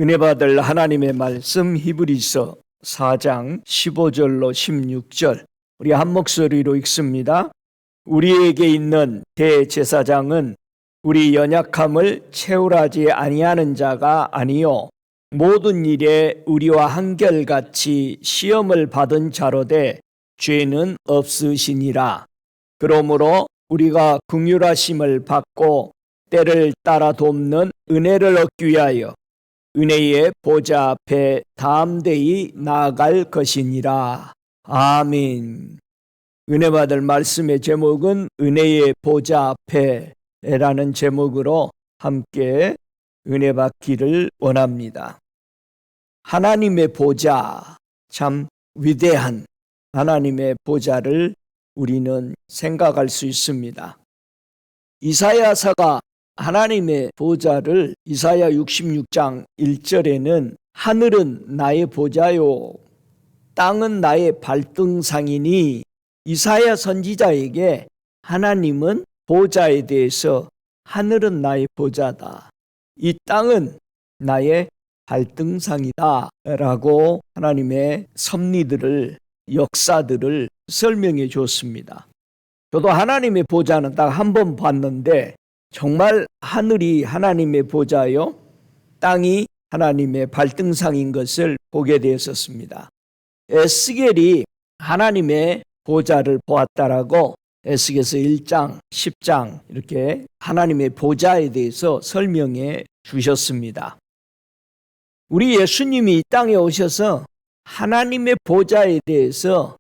은혜 받을 하나님의 말씀 히브리서 4장 15절로 16절 우리 한 목소리로 읽습니다. 우리에게 있는 대제사장은 우리 연약함을 채울하지 아니하는 자가 아니요 모든 일에 우리와 한결같이 시험을 받은 자로되 죄는 없으시니라. 그러므로 우리가 긍휼하심을 받고 때를 따라 돕는 은혜를 얻기 위하여 은혜의 보좌 앞에 담대히 나아갈 것이니라. 아멘. 은혜 받을 말씀의 제목은 은혜의 보좌 앞에라는 제목으로 함께 은혜 받기를 원합니다. 하나님의 보좌, 참 위대한 하나님의 보좌를 우리는 생각할 수 있습니다. 이사야서가 하나님의 보좌를 이사야 66장 1절에는 하늘은 나의 보좌요 땅은 나의 발등상이니, 이사야 선지자에게 하나님은 보좌에 대해서 하늘은 나의 보좌다, 이 땅은 나의 발등상이다 라고 하나님의 섭리들을, 역사들을 설명해 줬습니다. 저도 하나님의 보좌는 딱 한 번 봤는데 정말 하늘이 하나님의 보좌요 땅이 하나님의 발등상인 것을 보게 되었습니다. 에스겔이 하나님의 보좌를 보았다라고 에스겔서 1장, 10장 이렇게 하나님의 보좌에 대해서 설명해 주셨습니다. 우리 예수님이 이 땅에 오셔서 하나님의 보좌에 대해서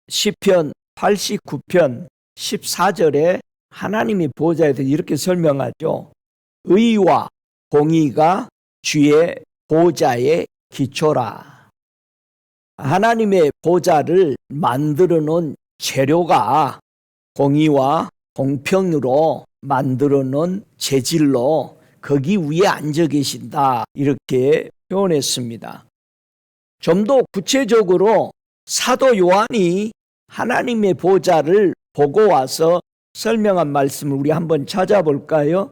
시편 89편 14절에 하나님의 보좌에 대해서 이렇게 설명하죠. 의와 공의가 주의 보좌의 기초라. 하나님의 보좌를 만들어 놓은 재료가 공의와 공평으로 만들어 놓은 재질로 거기 위에 앉아 계신다, 이렇게 표현했습니다. 좀 더 구체적으로 사도 요한이 하나님의 보좌를 보고 와서 설명한 말씀을 우리 한번 찾아볼까요?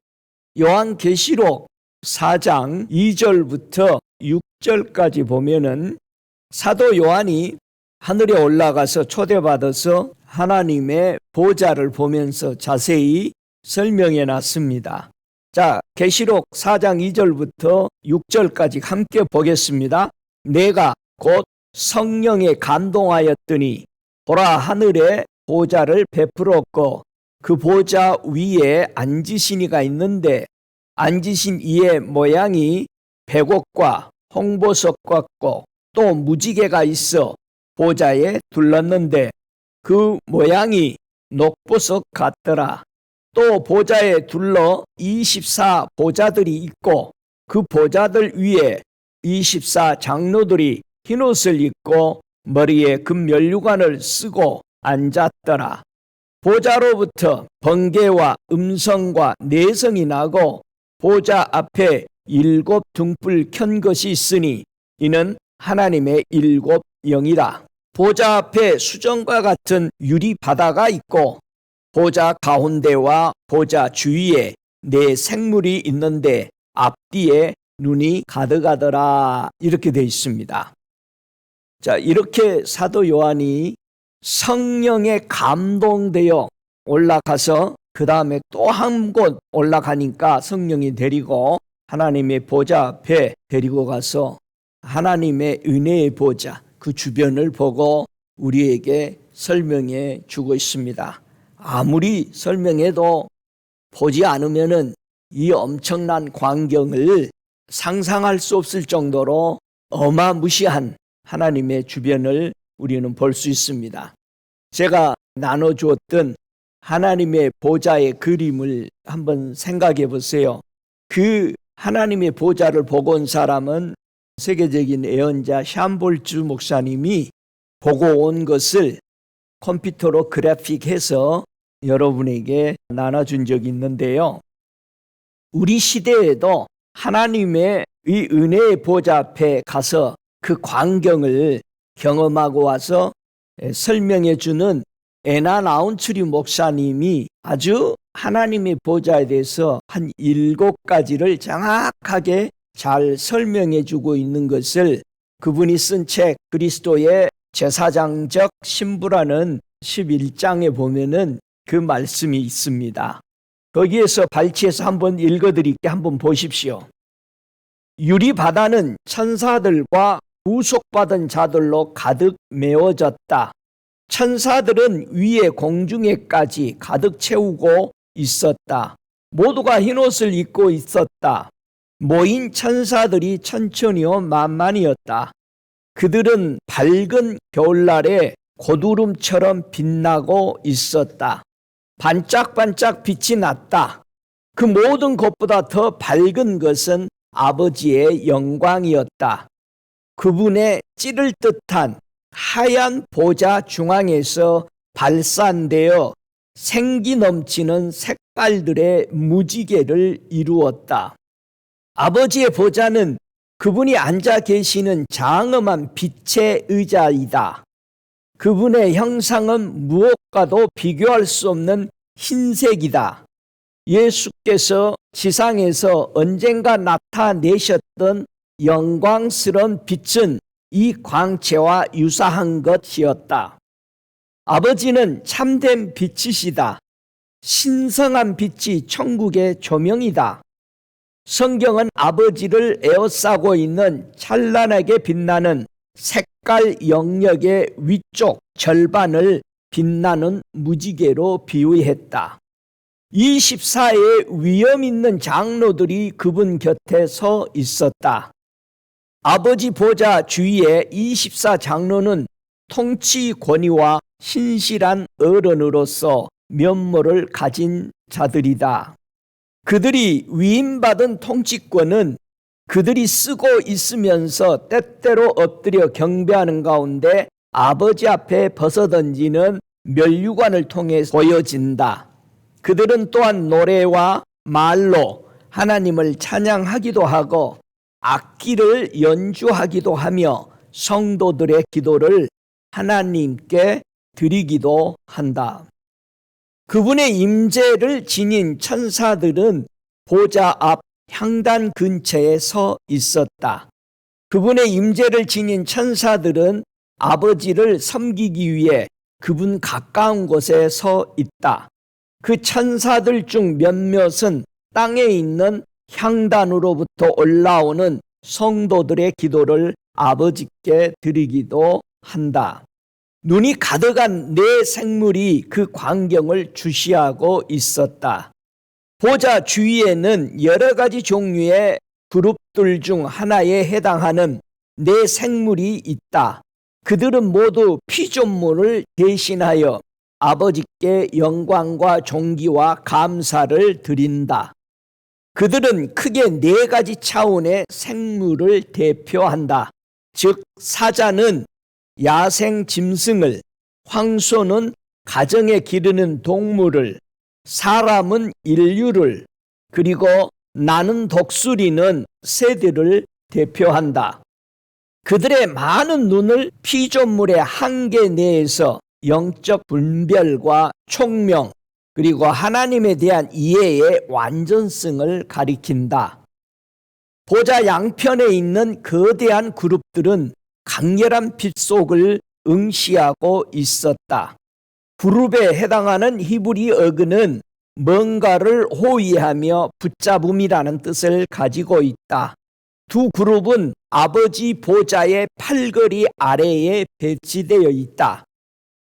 요한계시록 4장 2절부터 6절까지 보면은 사도 요한이 하늘에 올라가서 초대받아서 하나님의 보좌를 보면서 자세히 설명해 놨습니다. 자, 계시록 4장 2절부터 6절까지 함께 보겠습니다. 내가 곧 성령에 감동하였더니 보라, 하늘에 보좌를 베풀었고 그 보좌 위에 앉으신 이가 있는데 앉으신 이의 모양이 백옥과 홍보석 같고 또 무지개가 있어 보좌에 둘렀는데 그 모양이 녹보석 같더라. 또 보좌에 둘러 24 보좌들이 있고 그 보좌들 위에 24 장로들이 흰옷을 입고 머리에 금면류관을 쓰고 앉았더라. 보좌로부터 번개와 음성과 내성이 나고 보좌 앞에 7 등불 켠 것이 있으니 이는 하나님의 7 영이다. 보좌 앞에 수정과 같은 유리 바다가 있고 보좌 가운데와 보좌 주위에 4 생물이 있는데 앞뒤에 눈이 가득하더라, 이렇게 되어 있습니다. 자, 이렇게 사도 요한이 성령에 감동되어 올라가서 그 다음에 또 한 곳 올라가니까 성령이 데리고 하나님의 보좌 앞에 데리고 가서 하나님의 은혜의 보좌 그 주변을 보고 우리에게 설명해 주고 있습니다. 아무리 설명해도 보지 않으면은 이 엄청난 광경을 상상할 수 없을 정도로 어마무시한 하나님의 주변을 우리는 볼 수 있습니다. 제가 나눠주었던 하나님의 보좌의 그림을 한번 생각해 보세요. 그 하나님의 보좌를 보고 온 사람은 세계적인 예언자 샴볼주 목사님이 보고 온 것을 컴퓨터로 그래픽해서 여러분에게 나눠준 적이 있는데요. 우리 시대에도 하나님의 이 은혜의 보좌 앞에 가서 그 광경을 경험하고 와서 설명해 주는 에나 나운츠리 목사님이 아주 하나님의 보좌에 대해서 한 7가지를 정확하게 잘 설명해 주고 있는 것을 그분이 쓴 책 그리스도의 제사장적 신부라는 11장에 보면은 그 말씀이 있습니다. 거기에서 발췌해서 한번 읽어드릴게. 한번 보십시오. 유리바다는 천사들과 구속받은 자들로 가득 메워졌다. 천사들은 위에 공중에까지 가득 채우고 있었다. 모두가 흰옷을 입고 있었다. 모인 천사들이 천천히요 만만이었다. 그들은 밝은 겨울날에 고두름처럼 빛나고 있었다. 반짝반짝 빛이 났다. 그 모든 것보다 더 밝은 것은 아버지의 영광이었다. 그분의 찌를 듯한 하얀 보좌 중앙에서 발산되어 생기 넘치는 색깔들의 무지개를 이루었다. 아버지의 보좌는 그분이 앉아 계시는 장엄한 빛의 의자이다. 그분의 형상은 무엇과도 비교할 수 없는 흰색이다. 예수께서 지상에서 언젠가 나타내셨던 영광스러운 빛은 이 광채와 유사한 것이었다. 아버지는 참된 빛이시다. 신성한 빛이 천국의 조명이다. 성경은 아버지를 에워싸고 있는 찬란하게 빛나는 색깔 영역의 위쪽 절반을 빛나는 무지개로 비유했다. 24의 위엄 있는 장로들이 그분 곁에 서 있었다. 아버지 보좌 주위에 24 장로는 통치 권위와 신실한 어른으로서 면모를 가진 자들이다. 그들이 위임받은 통치권은 그들이 쓰고 있으면서 때때로 엎드려 경배하는 가운데 아버지 앞에 벗어던지는 면류관을 통해 보여진다. 그들은 또한 노래와 말로 하나님을 찬양하기도 하고 악기를 연주하기도 하며 성도들의 기도를 하나님께 드리기도 한다. 그분의 임재를 지닌 천사들은 보좌 앞 향단 근처에 서 있었다. 그분의 임재를 지닌 천사들은 아버지를 섬기기 위해 그분 가까운 곳에 서 있다. 그 천사들 중 몇몇은 땅에 있는 향단으로부터 올라오는 성도들의 기도를 아버지께 드리기도 한다. 눈이 가득한 네 생물이 그 광경을 주시하고 있었다. 보좌 주위에는 여러 가지 종류의 그룹들 중 하나에 해당하는 네 생물이 있다. 그들은 모두 피조물을 대신하여 아버지께 영광과 존귀와 감사를 드린다. 그들은 크게 네 가지 차원의 생물을 대표한다. 즉 사자는 야생 짐승을, 황소는 가정에 기르는 동물을, 사람은 인류를, 그리고 나는 독수리는 새들을 대표한다. 그들의 많은 눈을 피조물의 한계 내에서 영적 분별과 총명 그리고 하나님에 대한 이해의 완전성을 가리킨다. 보좌 양편에 있는 거대한 그룹들은 강렬한 빛 속을 응시하고 있었다. 그룹에 해당하는 히브리 어근은 뭔가를 호위하며 붙잡음이라는 뜻을 가지고 있다. 두 그룹은 아버지 보좌의 팔걸이 아래에 배치되어 있다.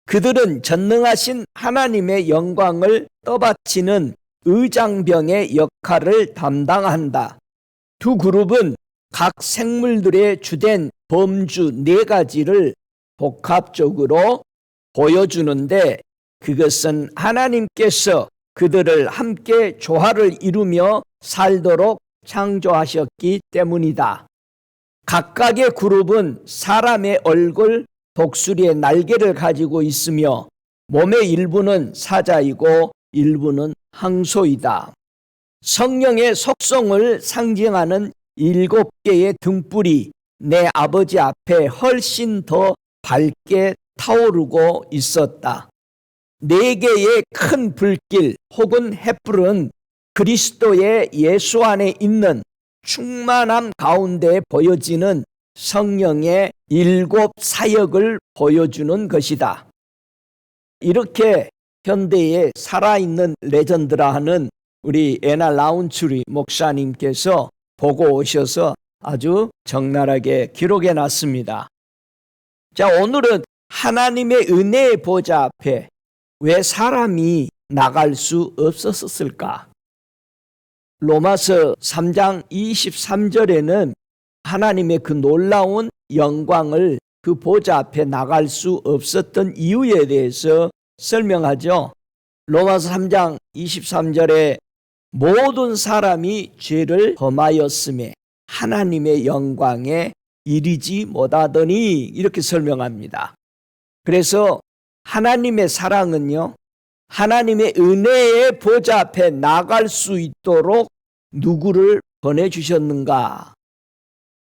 그들은 전능하신 하나님의 영광을 떠받치는 의장병의 역할을 담당한다. 두 그룹은 각 생물들의 주된 범주 네 가지를 복합적으로 보여주는데 그것은 하나님께서 그들을 함께 조화를 이루며 살도록 창조하셨기 때문이다. 각각의 그룹은 사람의 얼굴, 독수리의 날개를 가지고 있으며 몸의 일부는 사자이고 일부는 항소이다. 성령의 속성을 상징하는 7개의 등불이 내 아버지 앞에 훨씬 더 밝게 타오르고 있었다. 4개의 큰 불길 혹은 횃불은 그리스도의 예수 안에 있는 충만함 가운데 보여지는 성령의 7 사역을 보여주는 것이다. 이렇게 현대에 살아있는 레전드라 하는 우리 에나 라운추리 목사님께서 보고 오셔서 아주 적나라하게 기록해 놨습니다. 자, 오늘은 하나님의 은혜의 보좌 앞에 왜 사람이 나갈 수 없었을까? 로마서 3장 23절에는 하나님의 그 놀라운 영광을 그 보좌 앞에 나갈 수 없었던 이유에 대해서 설명하죠. 로마서 3장 23절에 모든 사람이 죄를 범하였음에 하나님의 영광에 이르지 못하더니 이렇게 설명합니다. 그래서 하나님의 사랑은요, 하나님의 은혜의 보좌 앞에 나갈 수 있도록 누구를 보내주셨는가?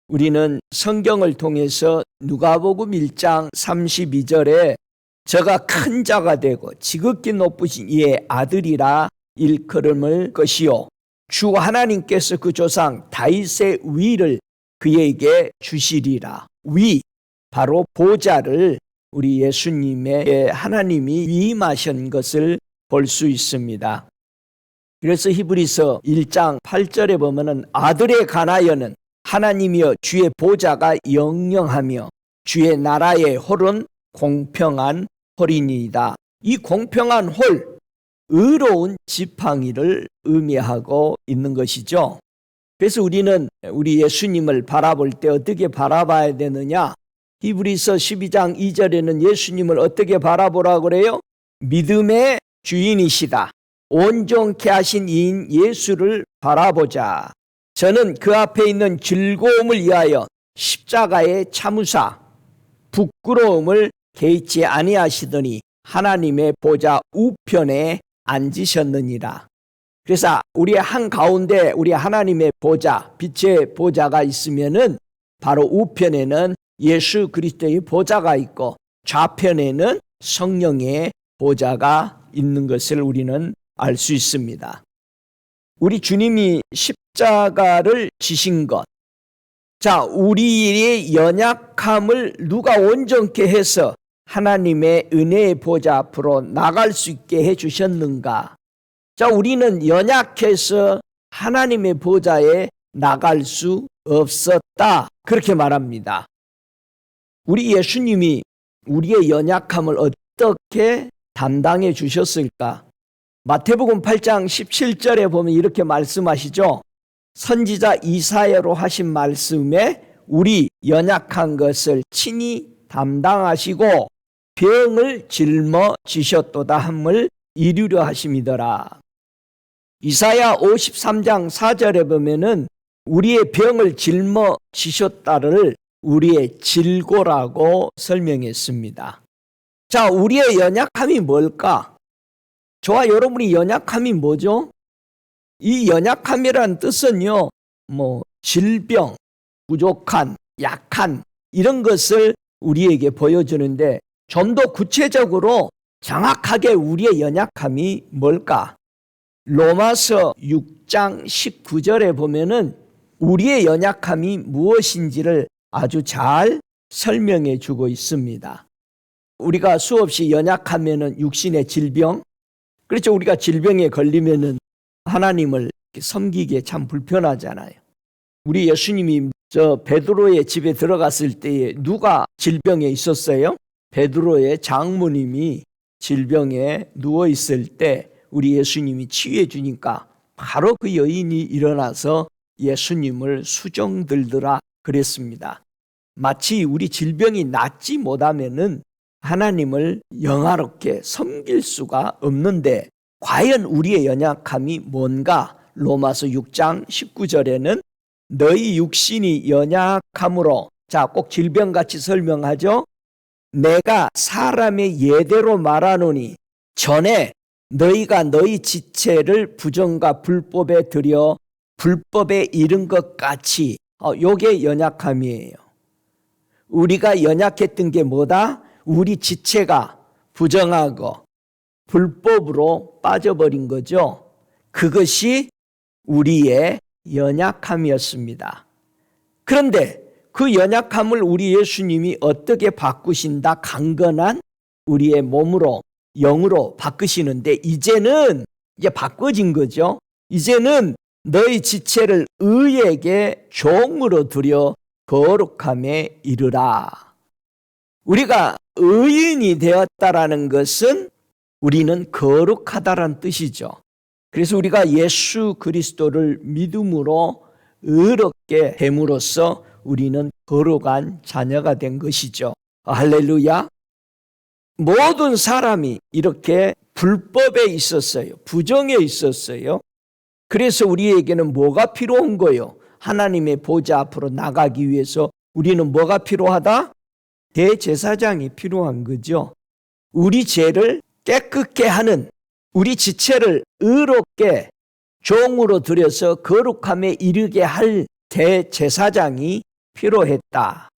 우리는 성경을 통해서 누가복음 1장 32절에 저가 큰 자가 되고 지극히 높으신 이의 아들이라 일컬음을 것이요 주 하나님께서 그 조상 다윗의 위를 그에게 주시리라. 위, 바로 보좌를 우리 예수님의 하나님이 위임하신 것을 볼 수 있습니다. 그래서 히브리서 1장 8절에 보면은 아들에 관하여는 하나님이여 주의 보좌가 영영하며 주의 나라의 홀은 공평한 홀이니이다. 이 공평한 홀, 의로운 지팡이를 의미하고 있는 것이죠. 그래서 우리는 우리 예수님을 바라볼 때 어떻게 바라봐야 되느냐? 히브리서 12장 2절에는 예수님을 어떻게 바라보라고 그래요? 믿음의 주인이시다. 온전케 하신 이인 예수를 바라보자. 저는 그 앞에 있는 즐거움을 위하여 십자가의 참으사 부끄러움을 개의치 아니하시더니 하나님의 보좌 우편에 앉으셨느니라. 그래서 우리의 한가운데 우리 하나님의 보좌, 빛의 보좌가 있으면은 바로 우편에는 예수 그리스도의 보좌가 있고 좌편에는 성령의 보좌가 있는 것을 우리는 알 수 있습니다. 우리 주님이 십자가를 지신 것, 자, 우리의 연약함을 누가 온전케 해서 하나님의 은혜의 보좌 앞으로 나갈 수 있게 해주셨는가? 자, 우리는 연약해서 하나님의 보좌에 나갈 수 없었다. 그렇게 말합니다. 우리 예수님이 우리의 연약함을 어떻게 담당해 주셨을까? 마태복음 8장 17절에 보면 이렇게 말씀하시죠. 선지자 이사야로 하신 말씀에 우리 연약한 것을 친히 담당하시고 병을 짊어지셨도다 함을 이루려 하심이더라. 이사야 53장 4절에 보면은 우리의 병을 짊어지셨다를 우리의 질고라고 설명했습니다. 자, 우리의 연약함이 뭘까? 저와 여러분이 연약함이 뭐죠? 이 연약함이라는 뜻은요, 질병, 부족한, 약한 이런 것을 우리에게 보여주는데 좀 더 구체적으로 정확하게 우리의 연약함이 뭘까? 로마서 6장 19절에 보면은 우리의 연약함이 무엇인지를 아주 잘 설명해 주고 있습니다. 우리가 수없이 연약하면은 육신의 질병, 그렇죠. 우리가 질병에 걸리면은 하나님을 섬기기에 참 불편하잖아요. 우리 예수님이 저 베드로의 집에 들어갔을 때에 누가 질병에 있었어요? 베드로의 장모님이 질병에 누워 있을 때 우리 예수님이 치유해 주니까 바로 그 여인이 일어나서 예수님을 수종들더라 그랬습니다. 마치 우리 질병이 낫지 못하면은 하나님을 영화롭게 섬길 수가 없는데 과연 우리의 연약함이 뭔가? 로마서 6장 19절에는 너희 육신이 연약함으로, 자, 꼭 질병같이 설명하죠. 내가 사람의 예대로 말하노니 전에 너희가 너희 지체를 부정과 불법에 들여 불법에 이른 것 같이, 요게 연약함이에요. 우리가 연약했던 게 뭐다? 우리 지체가 부정하고 불법으로 빠져버린 거죠. 그것이 우리의 연약함이었습니다. 그런데 그 연약함을 우리 예수님이 어떻게 바꾸신다? 강건한 우리의 몸으로, 영으로 바꾸시는데 이제는 이제 바꿔진 거죠. 이제는 너희 지체를 의에게 종으로 들여 거룩함에 이르라. 우리가 의인이 되었다라는 것은 우리는 거룩하다라는 뜻이죠. 그래서 우리가 예수 그리스도를 믿음으로 의롭게 됨으로써 우리는 거룩한 자녀가 된 것이죠. 할렐루야. 모든 사람이 이렇게 불법에 있었어요. 부정에 있었어요. 그래서 우리에게는 뭐가 필요한 거예요? 하나님의 보좌 앞으로 나가기 위해서 우리는 뭐가 필요하다? 대제사장이 필요한 거죠. 우리 죄를 깨끗게 하는, 우리 지체를 의롭게 종으로 들여서 거룩함에 이르게 할 대제사장이 필요했다.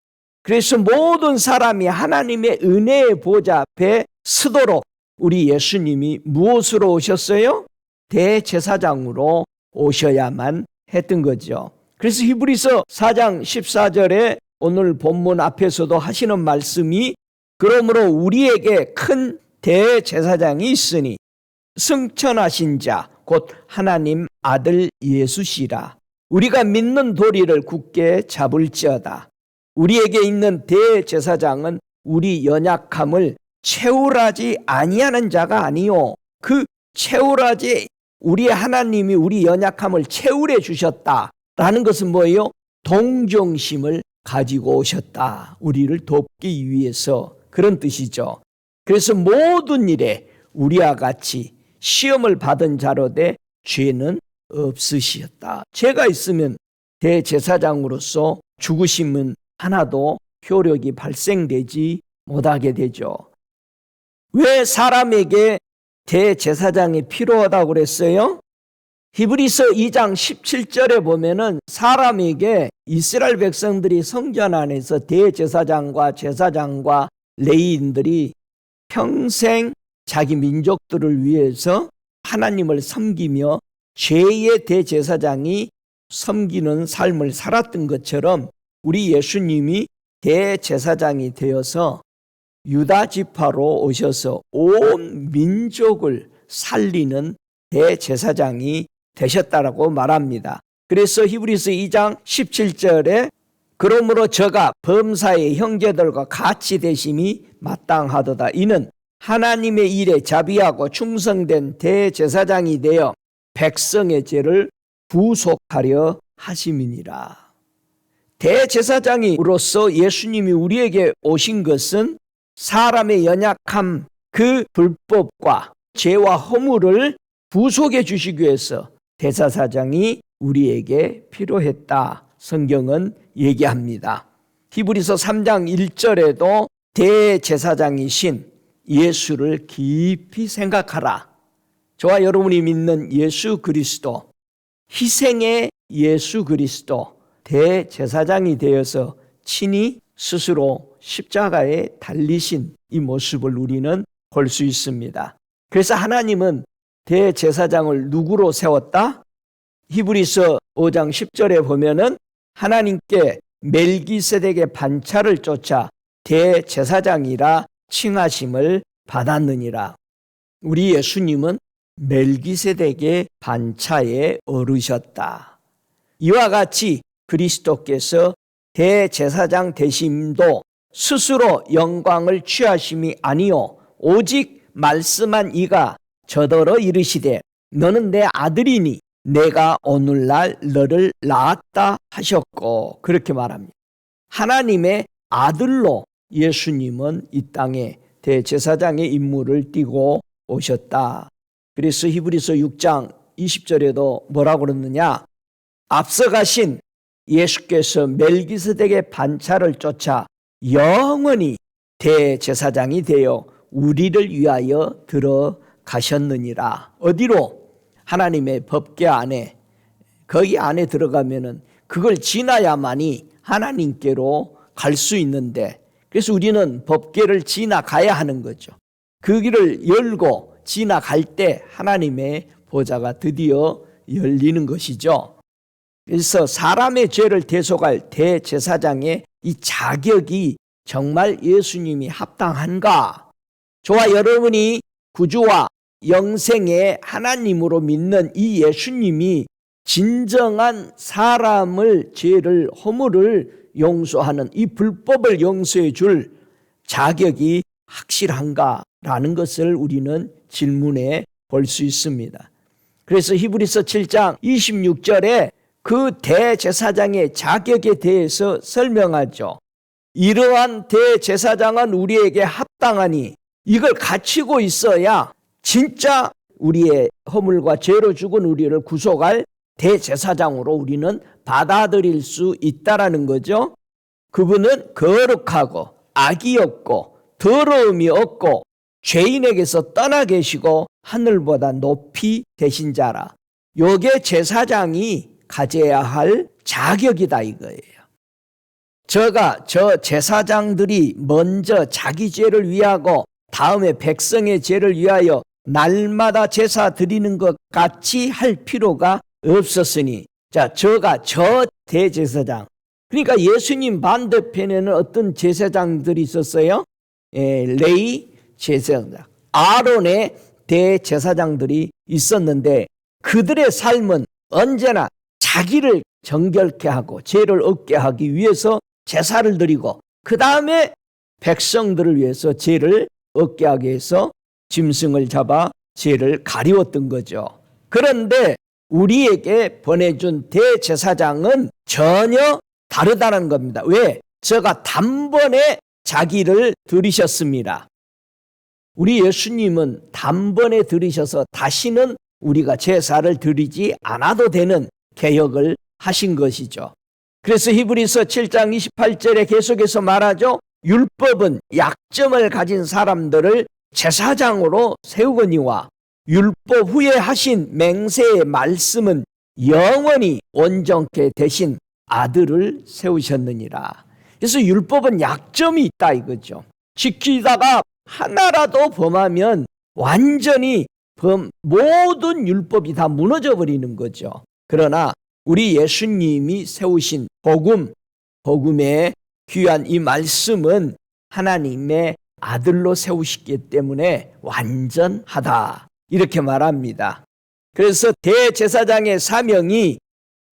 그래서 모든 사람이 하나님의 은혜의 보좌 앞에 서도록 우리 예수님이 무엇으로 오셨어요? 대제사장으로 오셔야만 했던 거죠. 그래서 히브리서 4장 14절에 오늘 본문 앞에서도 하시는 말씀이 그러므로 우리에게 큰 대제사장이 있으니 승천하신 자 곧 하나님 아들 예수시라. 우리가 믿는 도리를 굳게 잡을지어다. 우리에게 있는 대제사장은 우리 연약함을 채울하지 아니하는 자가 아니요 그 채울하지 우리 하나님이 우리 연약함을 채울해 주셨다라는 것은 뭐예요? 동정심을 가지고 오셨다. 우리를 돕기 위해서 그런 뜻이죠. 그래서 모든 일에 우리와 같이 시험을 받은 자로되 죄는 없으시었다. 죄가 있으면 대제사장으로서 죽으심은 하나도 효력이 발생되지 못하게 되죠. 왜 사람에게 대제사장이 필요하다고 그랬어요? 히브리서 2장 17절에 보면은 사람에게 이스라엘 백성들이 성전 안에서 대제사장과 제사장과 레위인들이 평생 자기 민족들을 위해서 하나님을 섬기며 죄의 대제사장이 섬기는 삶을 살았던 것처럼 우리 예수님이 대제사장이 되어서 유다 지파로 오셔서 온 민족을 살리는 대제사장이 되셨다라고 말합니다. 그래서 히브리서 2장 17절에 그러므로 저가 범사의 형제들과 같이 되심이 마땅하도다. 이는 하나님의 일에 자비하고 충성된 대제사장이 되어 백성의 죄를 구속하려 하심이니라. 대제사장으로서 예수님이 우리에게 오신 것은 사람의 연약함, 그 불법과 죄와 허물을 구속해 주시기 위해서 대제사장이 우리에게 필요했다. 성경은 얘기합니다. 히브리서 3장 1절에도 대제사장이신 예수를 깊이 생각하라. 저와 여러분이 믿는 예수 그리스도, 희생의 예수 그리스도, 대제사장이 되어서 친히 스스로 십자가에 달리신 이 모습을 우리는 볼 수 있습니다. 그래서 하나님은 대제사장을 누구로 세웠다? 히브리서 5장 10절에 보면은 하나님께 멜기세덱의 반차를 쫓아 대제사장이라 칭하심을 받았느니라. 우리 예수님은 멜기세덱의 반차에 오르셨다. 이와 같이 그리스도께서 대제사장 되심도 스스로 영광을 취하심이 아니요 오직 말씀한 이가 저더러 이르시되 너는 내 아들이니 내가 오늘날 너를 낳았다 하셨고 그렇게 말합니다. 하나님의 아들로 예수님은 이 땅에 대제사장의 임무를 띠고 오셨다. 그래서 히브리서 6장 20절에도 뭐라고 그러느냐? 앞서가신 예수께서 멜기세덱의 반차를 쫓아 영원히 대제사장이 되어 우리를 위하여 들어가셨느니라. 어디로? 하나님의 법궤 안에, 거기 안에 들어가면은 그걸 지나야만이 하나님께로 갈 수 있는데, 그래서 우리는 법궤를 지나가야 하는 거죠. 그 길을 열고 지나갈 때 하나님의 보좌가 드디어 열리는 것이죠. 그래서 사람의 죄를 대속할 대제사장의 이 자격이 정말 예수님이 합당한가? 저와 여러분이 구주와 영생의 하나님으로 믿는 이 예수님이 진정한 사람을 죄를 허물을 용서하는 이 불법을 용서해 줄 자격이 확실한가라는 것을 우리는 질문해 볼 수 있습니다. 그래서 히브리서 7장 26절에 그 대제사장의 자격에 대해서 설명하죠. 이러한 대제사장은 우리에게 합당하니 이걸 갖추고 있어야 진짜 우리의 허물과 죄로 죽은 우리를 구속할 대제사장으로 우리는 받아들일 수 있다라는 거죠. 그분은 거룩하고 악이 없고 더러움이 없고 죄인에게서 떠나 계시고 하늘보다 높이 되신 자라. 요게 제사장이 가져야 할 자격이다 이거예요. 저 제사장들이 먼저 자기 죄를 위하고 다음에 백성의 죄를 위하여 날마다 제사 드리는 것 같이 할 필요가 없었으니 저 대제사장, 그러니까 예수님 반대편에는 어떤 제사장들이 있었어요? 레위 제사장, 아론의 대제사장들이 있었는데 그들의 삶은 언제나 자기를 정결케 하고 죄를 없게 하기 위해서 제사를 드리고 그 다음에 백성들을 위해서 죄를 없게 하기 위해서 짐승을 잡아 죄를 가리웠던 거죠. 그런데 우리에게 보내준 대제사장은 전혀 다르다는 겁니다. 왜? 저가 단번에 자기를 들이셨습니다. 우리 예수님은 단번에 들이셔서 다시는 우리가 제사를 드리지 않아도 되는 개혁을 하신 것이죠. 그래서 히브리서 7장 28절에 계속해서 말하죠. 율법은 약점을 가진 사람들을 제사장으로 세우거니와 율법 후에 하신 맹세의 말씀은 영원히 온전케 되신 아들을 세우셨느니라. 그래서 율법은 약점이 있다 이거죠. 지키다가 하나라도 범하면 완전히 모든 율법이 다 무너져 버리는 거죠. 그러나 우리 예수님이 세우신 복음의 귀한 이 말씀은 하나님의 아들로 세우시기 때문에 완전하다 이렇게 말합니다. 그래서 대제사장의 사명이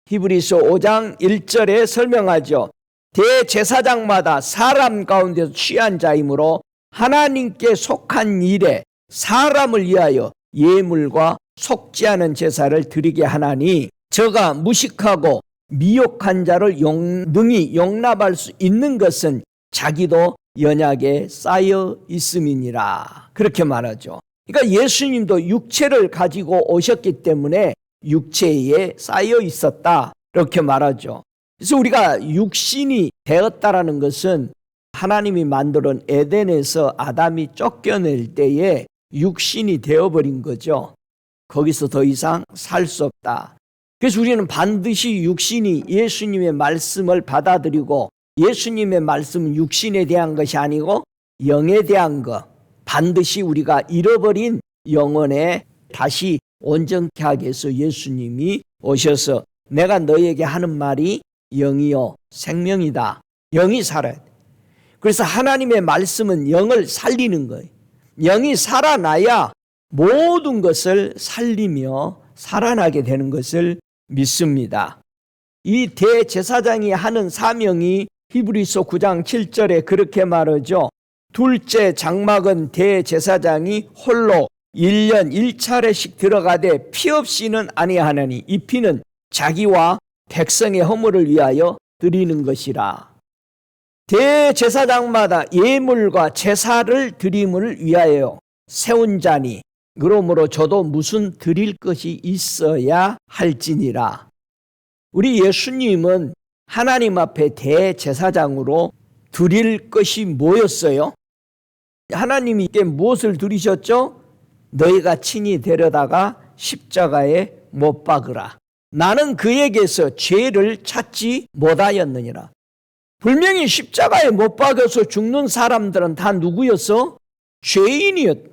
히브리서 5장 1절에 설명하죠. 대제사장마다 사람 가운데서 취한 자이므로 하나님께 속한 일에 사람을 위하여 예물과 속지 않은 제사를 드리게 하나니 저가 무식하고 미혹한 자를 능히 용납할 수 있는 것은 자기도 연약에 쌓여 있음이니라. 그렇게 말하죠. 그러니까 예수님도 육체를 가지고 오셨기 때문에 육체에 쌓여 있었다 이렇게 말하죠. 그래서 우리가 육신이 되었다라는 것은 하나님이 만들은 에덴에서 아담이 쫓겨낼 때에 육신이 되어버린 거죠. 거기서 더 이상 살 수 없다. 그래서 우리는 반드시 육신이 예수님의 말씀을 받아들이고 예수님의 말씀은 육신에 대한 것이 아니고 영에 대한 것, 반드시 우리가 잃어버린 영혼에 다시 온전케 하기 위해서 예수님이 오셔서 내가 너에게 하는 말이 영이요 생명이다. 영이 살아야 돼. 그래서 하나님의 말씀은 영을 살리는 거예요. 영이 살아나야 모든 것을 살리며 살아나게 되는 것을 믿습니다. 이 대제사장이 하는 사명이 히브리서 9장 7절에 그렇게 말하죠. 둘째 장막은 대제사장이 홀로 1년 1차례씩 들어가되 피 없이는 아니하나니 이 피는 자기와 백성의 허물을 위하여 드리는 것이라. 대제사장마다 예물과 제사를 드림을 위하여 세운 자니 그러므로 저도 무슨 드릴 것이 있어야 할지니라. 우리 예수님은 하나님 앞에 대제사장으로 드릴 것이 뭐였어요? 하나님이 이게 무엇을 드리셨죠? 너희가 친히 데려다가 십자가에 못 박으라. 나는 그에게서 죄를 찾지 못하였느니라. 분명히 십자가에 못 박여서 죽는 사람들은 다 누구였어? 죄인이었다.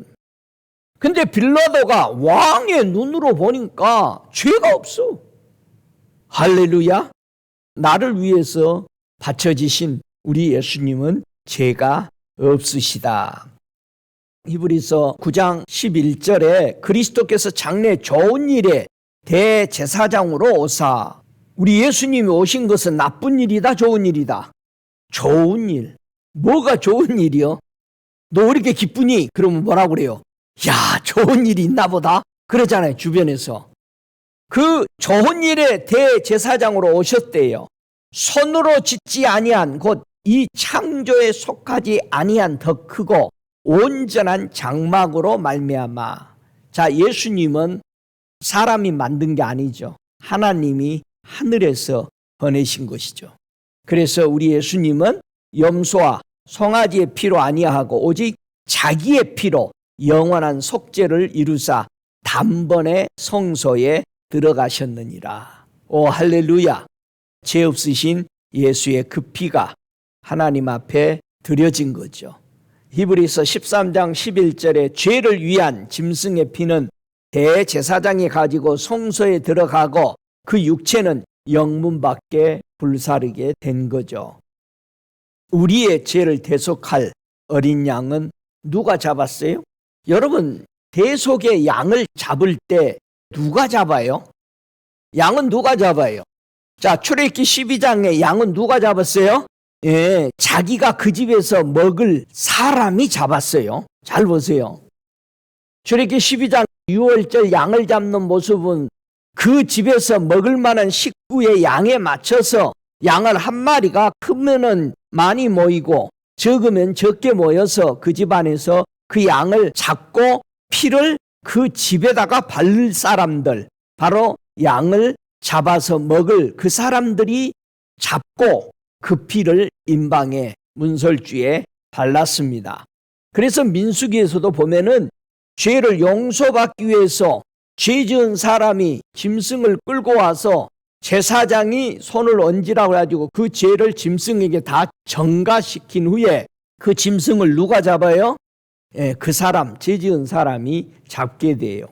근데 빌라도가 왕의 눈으로 보니까 죄가 없어. 할렐루야. 나를 위해서 바쳐지신 우리 예수님은 죄가 없으시다. 히브리서 9장 11절에 그리스도께서 장래 좋은 일에 대제사장으로 오사. 우리 예수님이 오신 것은 나쁜 일이다, 좋은 일이다? 좋은 일. 뭐가 좋은 일이요? 너 왜 이렇게 기쁘니? 그러면 뭐라고 그래요? 야, 좋은 일이 있나 보다? 그러잖아요, 주변에서. 그 좋은 일에 대제사장으로 오셨대요. 손으로 짓지 아니한, 곧 이 창조에 속하지 아니한 더 크고 온전한 장막으로 말미암아. 자, 예수님은 사람이 만든 게 아니죠. 하나님이 하늘에서 보내신 것이죠. 그래서 우리 예수님은 염소와 송아지의 피로 아니하고 오직 자기의 피로 영원한 속죄를 이루사 단번에 성소에 들어가셨느니라. 오, 할렐루야. 죄 없으신 예수의 그 피가 하나님 앞에 드려진 거죠. 히브리서 13장 11절에 죄를 위한 짐승의 피는 대제사장이 가지고 성소에 들어가고 그 육체는 영문 밖에 불사르게 된 거죠. 우리의 죄를 대속할 어린 양은 누가 잡았어요? 여러분, 대속의 양을 잡을 때 누가 잡아요? 양은 누가 잡아요? 자, 출애굽기 12장에 양은 누가 잡았어요? 예, 자기가 그 집에서 먹을 사람이 잡았어요. 잘 보세요. 출애굽기 12장 6월절 양을 잡는 모습은 그 집에서 먹을 만한 식구의 양에 맞춰서 양을 한 마리가 크면은 많이 모이고 적으면 적게 모여서 그 집안에서 그 양을 잡고 피를 그 집에다가 바를 사람들, 바로 양을 잡아서 먹을 그 사람들이 잡고 그 피를 임방에 문설주에 발랐습니다. 그래서 민수기에서도 보면은 죄를 용서받기 위해서 죄 지은 사람이 짐승을 끌고 와서 제사장이 손을 얹으라고 해가지고 그 죄를 짐승에게 다 전가시킨 후에 그 짐승을 누가 잡아요? 예, 그 사람, 죄 지은 사람이 잡게 돼요.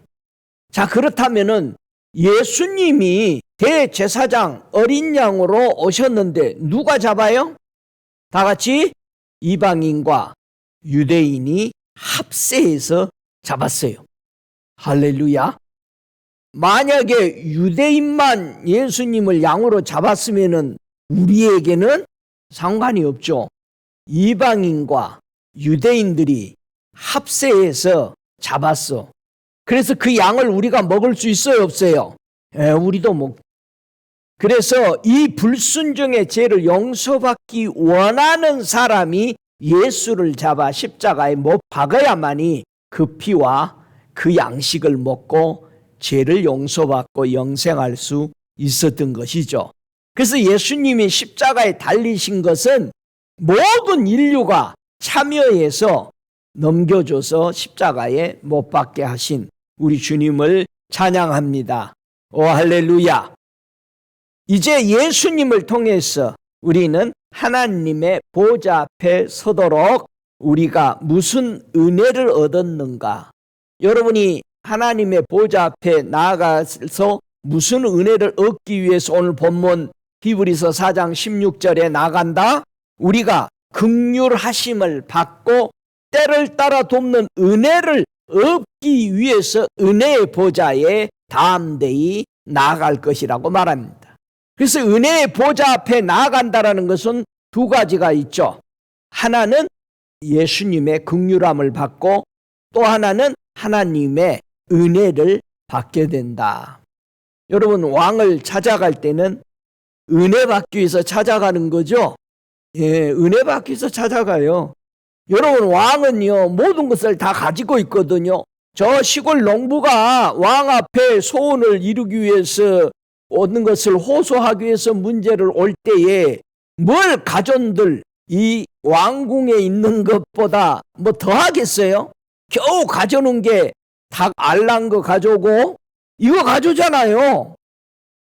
자, 그렇다면은 예수님이 대제사장 어린 양으로 오셨는데 누가 잡아요? 다 같이 이방인과 유대인이 합세해서 잡았어요. 할렐루야. 만약에 유대인만 예수님을 양으로 잡았으면 우리에게는 상관이 없죠. 이방인과 유대인들이 합세해서 잡았어. 그래서 그 양을 우리가 먹을 수 있어요, 없어요? 우리도 먹. 그래서 이 불순종의 죄를 용서받기 원하는 사람이 예수를 잡아 십자가에 못 박아야만이 그 피와 그 양식을 먹고 죄를 용서받고 영생할 수 있었던 것이죠. 그래서 예수님이 십자가에 달리신 것은 모든 인류가 참여해서 넘겨줘서 십자가에 못 박게 하신 우리 주님을 찬양합니다. 오, 할렐루야. 이제 예수님을 통해서 우리는 하나님의 보좌 앞에 서도록 우리가 무슨 은혜를 얻었는가? 여러분이 하나님의 보좌 앞에 나아가서 무슨 은혜를 얻기 위해서 오늘 본문 히브리서 4장 16절에 나간다? 우리가 긍휼하심을 받고 때를 따라 돕는 은혜를 얻기 위해서 은혜의 보좌에 담대히 나아갈 것이라고 말합니다. 그래서 은혜의 보좌 앞에 나아간다는 것은 두 가지가 있죠. 하나는 예수님의 긍휼함을 받고 또 하나는 하나님의 은혜를 받게 된다. 여러분, 왕을 찾아갈 때는 은혜 받기 위해서 찾아가는 거죠. 예, 은혜 받기 위해서 찾아가요. 여러분, 왕은요 모든 것을 다 가지고 있거든요. 저 시골 농부가 왕 앞에 소원을 이루기 위해서 얻는 것을 호소하기 위해서 문제를 올 때에 뭘 가전들 이 왕궁에 있는 것보다 뭐 더 하겠어요? 겨우 가져놓은 게 닭 알란 거 가져오고 이거 가져오잖아요.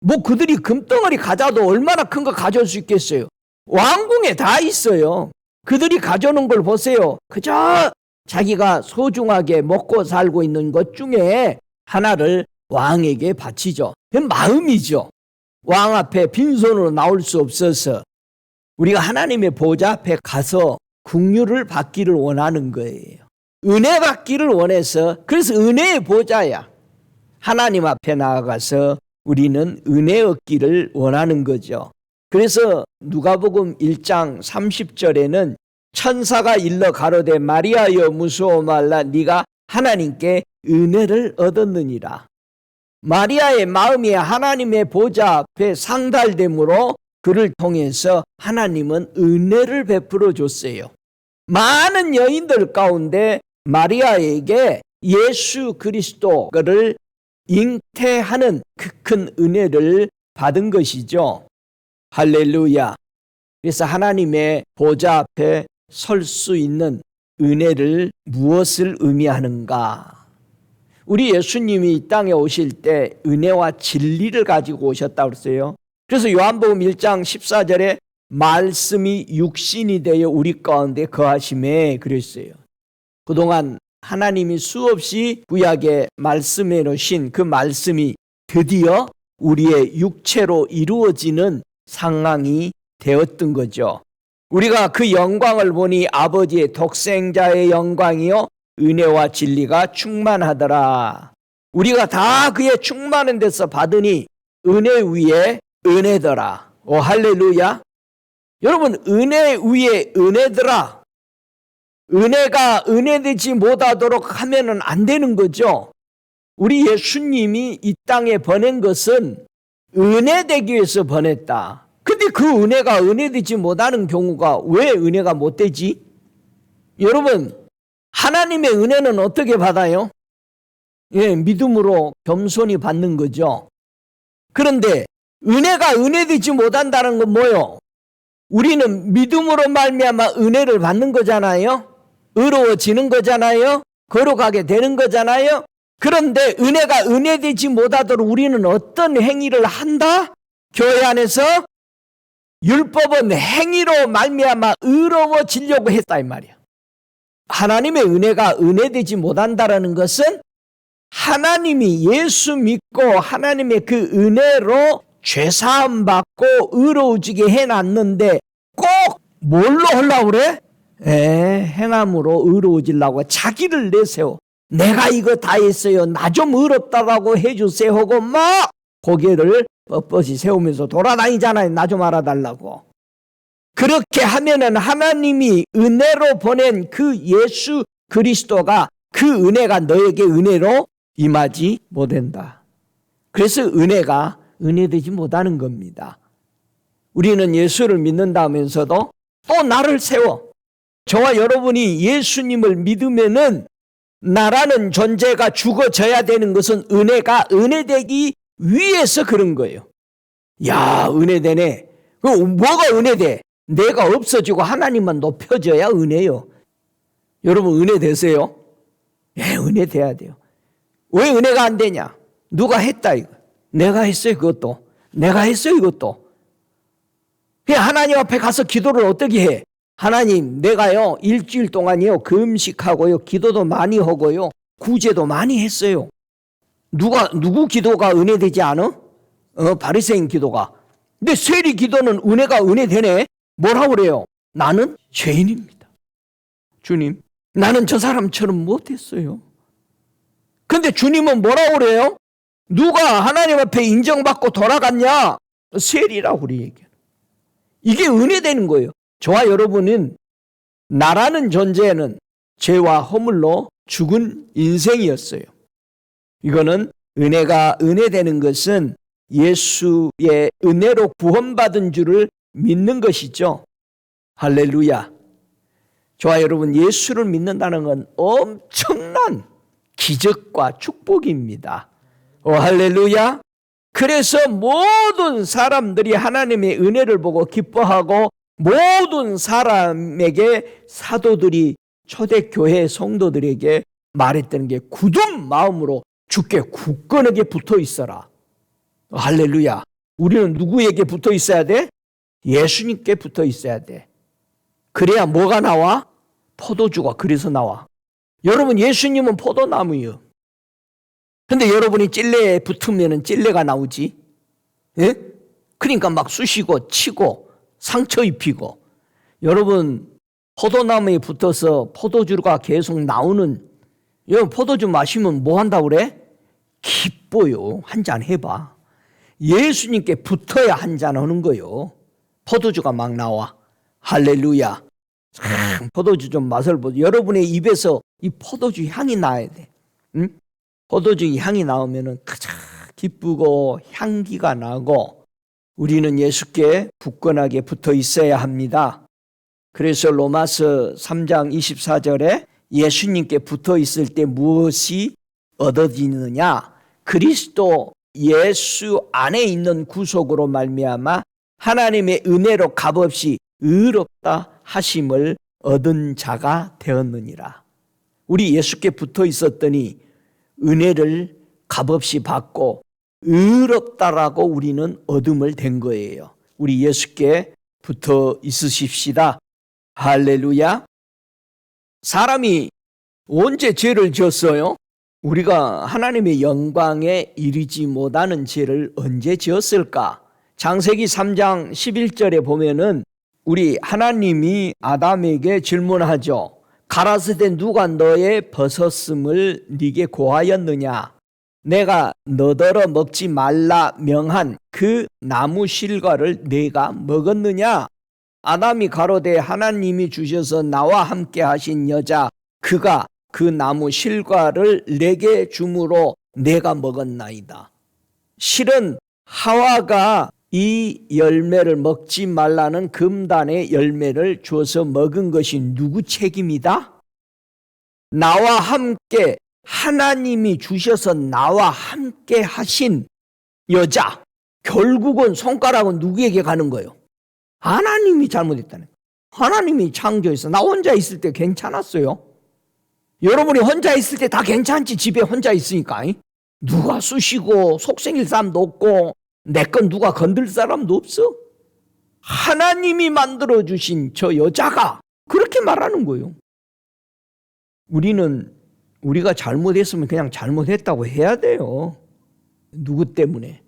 뭐 그들이 금덩어리 가져도 얼마나 큰 거 가져올 수 있겠어요? 왕궁에 다 있어요. 그들이 가져오는 걸 보세요. 그저 자기가 소중하게 먹고 살고 있는 것 중에 하나를 왕에게 바치죠. 마음이죠. 왕 앞에 빈손으로 나올 수 없어서 우리가 하나님의 보좌 앞에 가서 긍휼을 받기를 원하는 거예요. 은혜 받기를 원해서, 그래서 은혜의 보좌야. 하나님 앞에 나아가서 우리는 은혜 얻기를 원하는 거죠. 그래서 누가복음 1장 30절에는 천사가 일러 가로되 마리아여 무서워 말라 네가 하나님께 은혜를 얻었느니라. 마리아의 마음이 하나님의 보좌 앞에 상달됨으로 그를 통해서 하나님은 은혜를 베풀어 줬어요. 많은 여인들 가운데 마리아에게 예수 그리스도를 잉태하는 그 큰 은혜를 받은 것이죠. 할렐루야. 그래서 하나님의 보좌 앞에 설 수 있는 은혜를 무엇을 의미하는가? 우리 예수님이 이 땅에 오실 때 은혜와 진리를 가지고 오셨다고 그랬어요. 그래서 요한복음 1장 14절에 말씀이 육신이 되어 우리 가운데 거하심에 그랬어요. 그동안 하나님이 수없이 구약에 말씀해 놓으신 그 말씀이 드디어 우리의 육체로 이루어지는 상황이 되었던 거죠. 우리가 그 영광을 보니 아버지의 독생자의 영광이요 은혜와 진리가 충만하더라. 우리가 다 그의 충만한 데서 받으니 은혜 위에 은혜더라. 오 할렐루야. 여러분, 은혜 위에 은혜더라. 은혜가 은혜되지 못하도록 하면은 안 되는 거죠. 우리 예수님이 이 땅에 보낸 것은 은혜되기 위해서 보냈다. 근데 그 은혜가 은혜되지 못하는 경우가 왜 은혜가 못 되지? 여러분, 하나님의 은혜는 어떻게 받아요? 믿음으로 겸손히 받는 거죠. 그런데 은혜가 은혜되지 못한다는 건 뭐요? 우리는 믿음으로 말미암아 은혜를 받는 거잖아요. 의로워지는 거잖아요. 걸어가게 되는 거잖아요. 그런데 은혜가 은혜되지 못하도록 우리는 어떤 행위를 한다? 교회 안에서 율법은 행위로 말미암아 의로워지려고 했다 이 말이야. 하나님의 은혜가 은혜되지 못한다는 것은 하나님이 예수 믿고 하나님의 그 은혜로 죄사함 받고 의로워지게 해놨는데 꼭 뭘로 하려고 그래? 행함으로 의로워지려고 자기를 내세워. 내가 이거 다 했어요. 나 좀 의롭다라고 해주세요 하고 막 고개를 뻣뻣이 세우면서 돌아다니잖아요. 나 좀 알아달라고. 그렇게 하면은 하나님이 은혜로 보낸 그 예수 그리스도가 그 은혜가 너에게 은혜로 임하지 못한다. 그래서 은혜가 은혜되지 못하는 겁니다. 우리는 예수를 믿는다면서도 또 나를 세워. 저와 여러분이 예수님을 믿으면은 나라는 존재가 죽어져야 되는 것은 은혜가 은혜되기 위해서 그런 거예요. 야, 은혜되네. 뭐가 은혜돼? 내가 없어지고 하나님만 높여져야 은혜요. 여러분 은혜 되세요? 은혜 돼야 돼요. 왜 은혜가 안 되냐? 누가 했다 이거. 내가 했어요 그것도. 내가 했어요 이것도. 하나님 앞에 가서 기도를 어떻게 해? 하나님 내가요 일주일 동안이요 금식하고요 기도도 많이 하고요 구제도 많이 했어요. 누구 기도가 은혜되지 않아? 바리새인 기도가. 근데 세리 기도는 은혜가 은혜되네. 뭐라고 그래요? 나는 죄인입니다. 주님, 나는 저 사람처럼 못했어요. 근데 주님은 뭐라고 그래요? 누가 하나님 앞에 인정받고 돌아갔냐? 세리라고 우리 얘기해요. 이게 은혜되는 거예요. 저와 여러분은 나라는 존재는 죄와 허물로 죽은 인생이었어요. 이거는 은혜가 은혜되는 것은 예수의 은혜로 구원받은 줄을 믿는 것이죠. 할렐루야. 저와 여러분 예수를 믿는다는 건 엄청난 기적과 축복입니다. 할렐루야. 그래서 모든 사람들이 하나님의 은혜를 보고 기뻐하고 모든 사람에게 사도들이 초대교회 성도들에게 말했던 게 굳은 마음으로 주께 굳건하게 붙어 있어라. 할렐루야. 우리는 누구에게 붙어 있어야 돼? 예수님께 붙어 있어야 돼. 그래야 뭐가 나와? 포도주가 그래서 나와. 여러분 예수님은 포도나무예요. 근데 여러분이 찔레에 붙으면 찔레가 나오지. 예? 그러니까 막 쑤시고 치고 상처 입히고. 여러분, 포도나무에 붙어서 포도주가 계속 나오는, 여러분 포도주 마시면 뭐 한다고 그래? 기뻐요. 한 잔 해봐. 예수님께 붙어야 한 잔 하는 거요. 포도주가 막 나와. 할렐루야. 포도주 좀 맛을 보세요. 여러분의 입에서 이 포도주 향이 나야 돼. 응? 포도주 향이 나오면은 가장 기쁘고 향기가 나고, 우리는 예수께 굳건하게 붙어 있어야 합니다. 그래서 로마서 3장 24절에 예수님께 붙어 있을 때 무엇이 얻어지느냐? 그리스도 예수 안에 있는 구속으로 말미암아 하나님의 은혜로 값없이 의롭다 하심을 얻은 자가 되었느니라. 우리 예수께 붙어 있었더니 은혜를 값없이 받고 의롭다라고 우리는 얻음을 된 거예요. 우리 예수께 붙어 있으십시다. 할렐루야. 사람이 언제 죄를 지었어요? 우리가 하나님의 영광에 이르지 못하는 죄를 언제 지었을까? 창세기 3장 11절에 보면은 우리 하나님이 아담에게 질문하죠. 가라사대 누가 너의 벗었음을 네게 고하였느냐? 내가 너더러 먹지 말라 명한 그 나무 실과를 네가 먹었느냐? 아담이 가로되 하나님이 주셔서 나와 함께 하신 여자 그가 그 나무 실과를 내게 주므로 내가 먹었나이다. 실은 하와가 이 열매를 먹지 말라는 금단의 열매를 줘서 먹은 것이 누구 책임이다? 나와 함께 하나님이 주셔서 나와 함께 하신 여자, 결국은 손가락은 누구에게 가는 거예요? 하나님이 잘못했다는 거예요. 하나님이 창조해서 나 혼자 있을 때 괜찮았어요. 여러분이 혼자 있을 때 다 괜찮지. 집에 혼자 있으니까 누가 쑤시고 속생일 사람도 없고 내 건 누가 건들 사람도 없어. 하나님이 만들어주신 저 여자가 그렇게 말하는 거예요. 우리가 잘못했으면 그냥 잘못했다고 해야 돼요. 누구 때문에?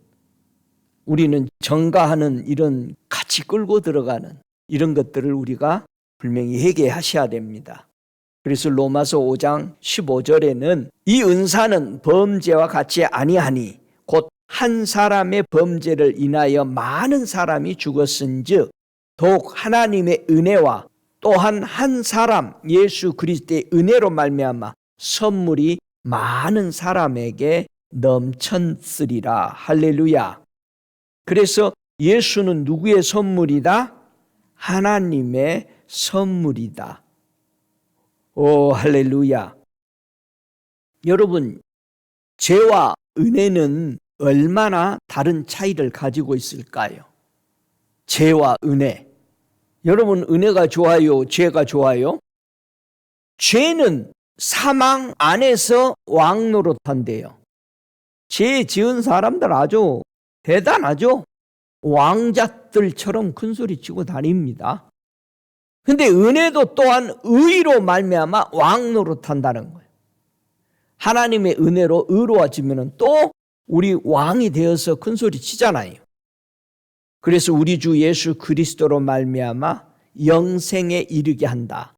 우리는 전가하는 이런 같이 끌고 들어가는 이런 것들을 우리가 분명히 회개하셔야 됩니다. 그래서 로마서 5장 15절에는 이 은사는 범죄와 같이 아니하니 곧 한 사람의 범죄를 인하여 많은 사람이 죽었은즉 더욱 하나님의 은혜와 또한 한 사람 예수 그리스도의 은혜로 말미암아 선물이 많은 사람에게 넘쳤으리라. 할렐루야. 그래서 예수는 누구의 선물이다? 하나님의 선물이다. 오, 할렐루야. 여러분, 죄와 은혜는 얼마나 다른 차이를 가지고 있을까요? 죄와 은혜. 여러분, 은혜가 좋아요? 죄가 좋아요? 죄는 사망 안에서 왕노릇한대요. 죄 지은 사람들 아주 대단하죠? 왕자들처럼 큰소리치고 다닙니다. 근데 은혜도 또한 의로 말미암아 왕노릇한다는 거예요. 하나님의 은혜로 의로워지면 또 우리 왕이 되어서 큰소리치잖아요. 그래서 우리 주 예수 그리스도로 말미암아 영생에 이르게 한다.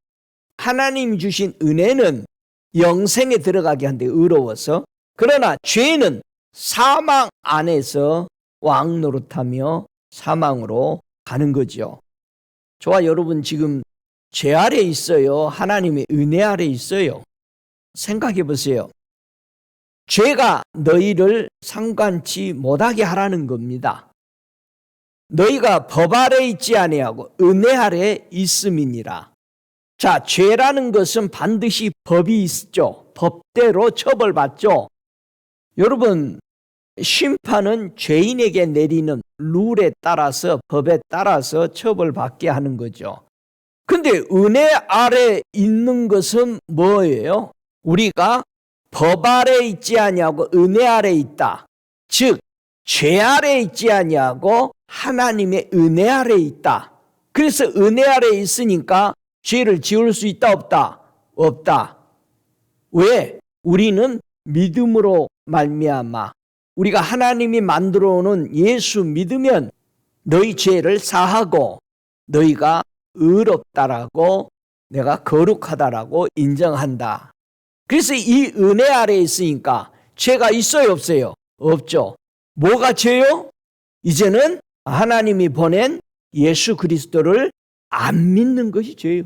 하나님 주신 은혜는 영생에 들어가게 한데 의로워서. 그러나 죄는 사망 안에서 왕노릇하며 사망으로 가는 거죠. 저와 여러분 지금 죄 아래 있어요? 하나님의 은혜 아래 있어요? 생각해 보세요. 죄가 너희를 상관치 못하게 하라는 겁니다. 너희가 법 아래 있지 아니하고 은혜 아래 있음이니라. 자, 죄라는 것은 반드시 법이 있죠. 법대로 처벌받죠. 여러분, 심판은 죄인에게 내리는 룰에 따라서 법에 따라서 처벌받게 하는 거죠. 근데 은혜 아래 있는 것은 뭐예요? 우리가 법 아래 있지 아니하고 은혜 아래 있다. 즉 죄 아래 있지 아니하고 하나님의 은혜 아래 있다. 그래서 은혜 아래 있으니까 죄를 지을 수 있다 없다? 없다. 왜? 우리는 믿음으로 말미암아 우리가 하나님이 만들어 놓은 예수 믿으면 너희 죄를 사하고 너희가 의롭다라고 내가 거룩하다라고 인정한다. 그래서 이 은혜 아래에 있으니까 죄가 있어요, 없어요? 없죠. 뭐가 죄요? 이제는 하나님이 보낸 예수 그리스도를 안 믿는 것이 죄요.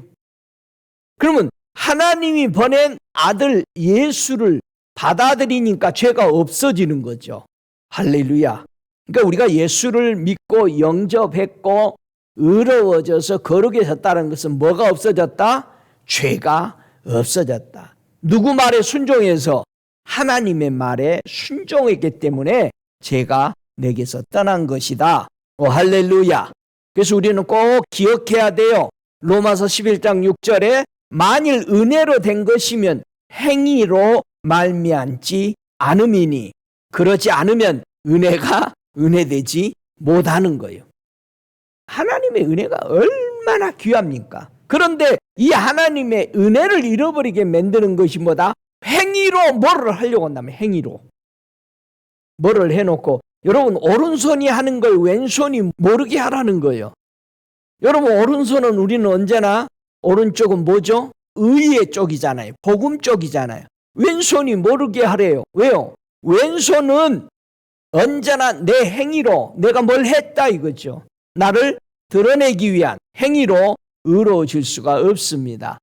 그러면 하나님이 보낸 아들 예수를 받아들이니까 죄가 없어지는 거죠. 할렐루야. 그러니까 우리가 예수를 믿고 영접했고 의로워져서 거룩해졌다는 것은 뭐가 없어졌다? 죄가 없어졌다. 누구 말에 순종해서? 하나님의 말에 순종했기 때문에 죄가 내게서 떠난 것이다. 할렐루야. 그래서 우리는 꼭 기억해야 돼요. 로마서 11장 6절에 만일 은혜로 된 것이면 행위로 말미암지 않음이니 그러지 않으면 은혜가 은혜되지 못하는 거예요. 하나님의 은혜가 얼마나 귀합니까? 그런데 이 하나님의 은혜를 잃어버리게 만드는 것이 뭐다? 행위로 뭐를 하려고 한다면 행위로 뭐를 해놓고 여러분 오른손이 하는 걸 왼손이 모르게 하라는 거예요. 여러분 오른손은 우리는 언제나 오른쪽은 뭐죠? 의의 쪽이잖아요. 복음 쪽이잖아요. 왼손이 모르게 하래요. 왜요? 왼손은 언제나 내 행위로 내가 뭘 했다 이거죠. 나를 드러내기 위한 행위로 의로워질 수가 없습니다.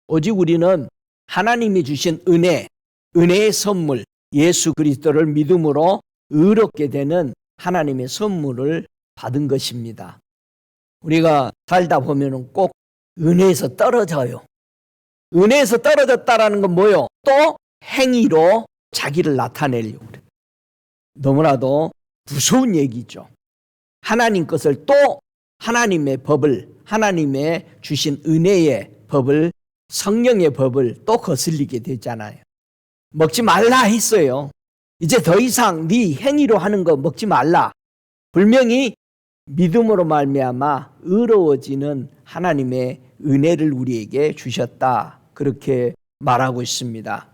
오직 우리는 하나님이 주신 은혜의 선물, 예수 그리스도를 믿음으로 의롭게 되는 하나님의 선물을 받은 것입니다. 우리가 살다 보면 꼭 은혜에서 떨어져요. 은혜에서 떨어졌다라는 건 뭐요? 또 행위로 자기를 나타내려고 그래요. 너무나도 무서운 얘기죠. 하나님 것을 또 하나님의 법을, 하나님의 주신 은혜의 법을, 성령의 법을 또 거슬리게 되잖아요. 먹지 말라 했어요. 이제 더 이상 네 행위로 하는 거 먹지 말라. 분명히 믿음으로 말미암아 의로워지는 하나님의 은혜를 우리에게 주셨다. 그렇게 말하고 있습니다.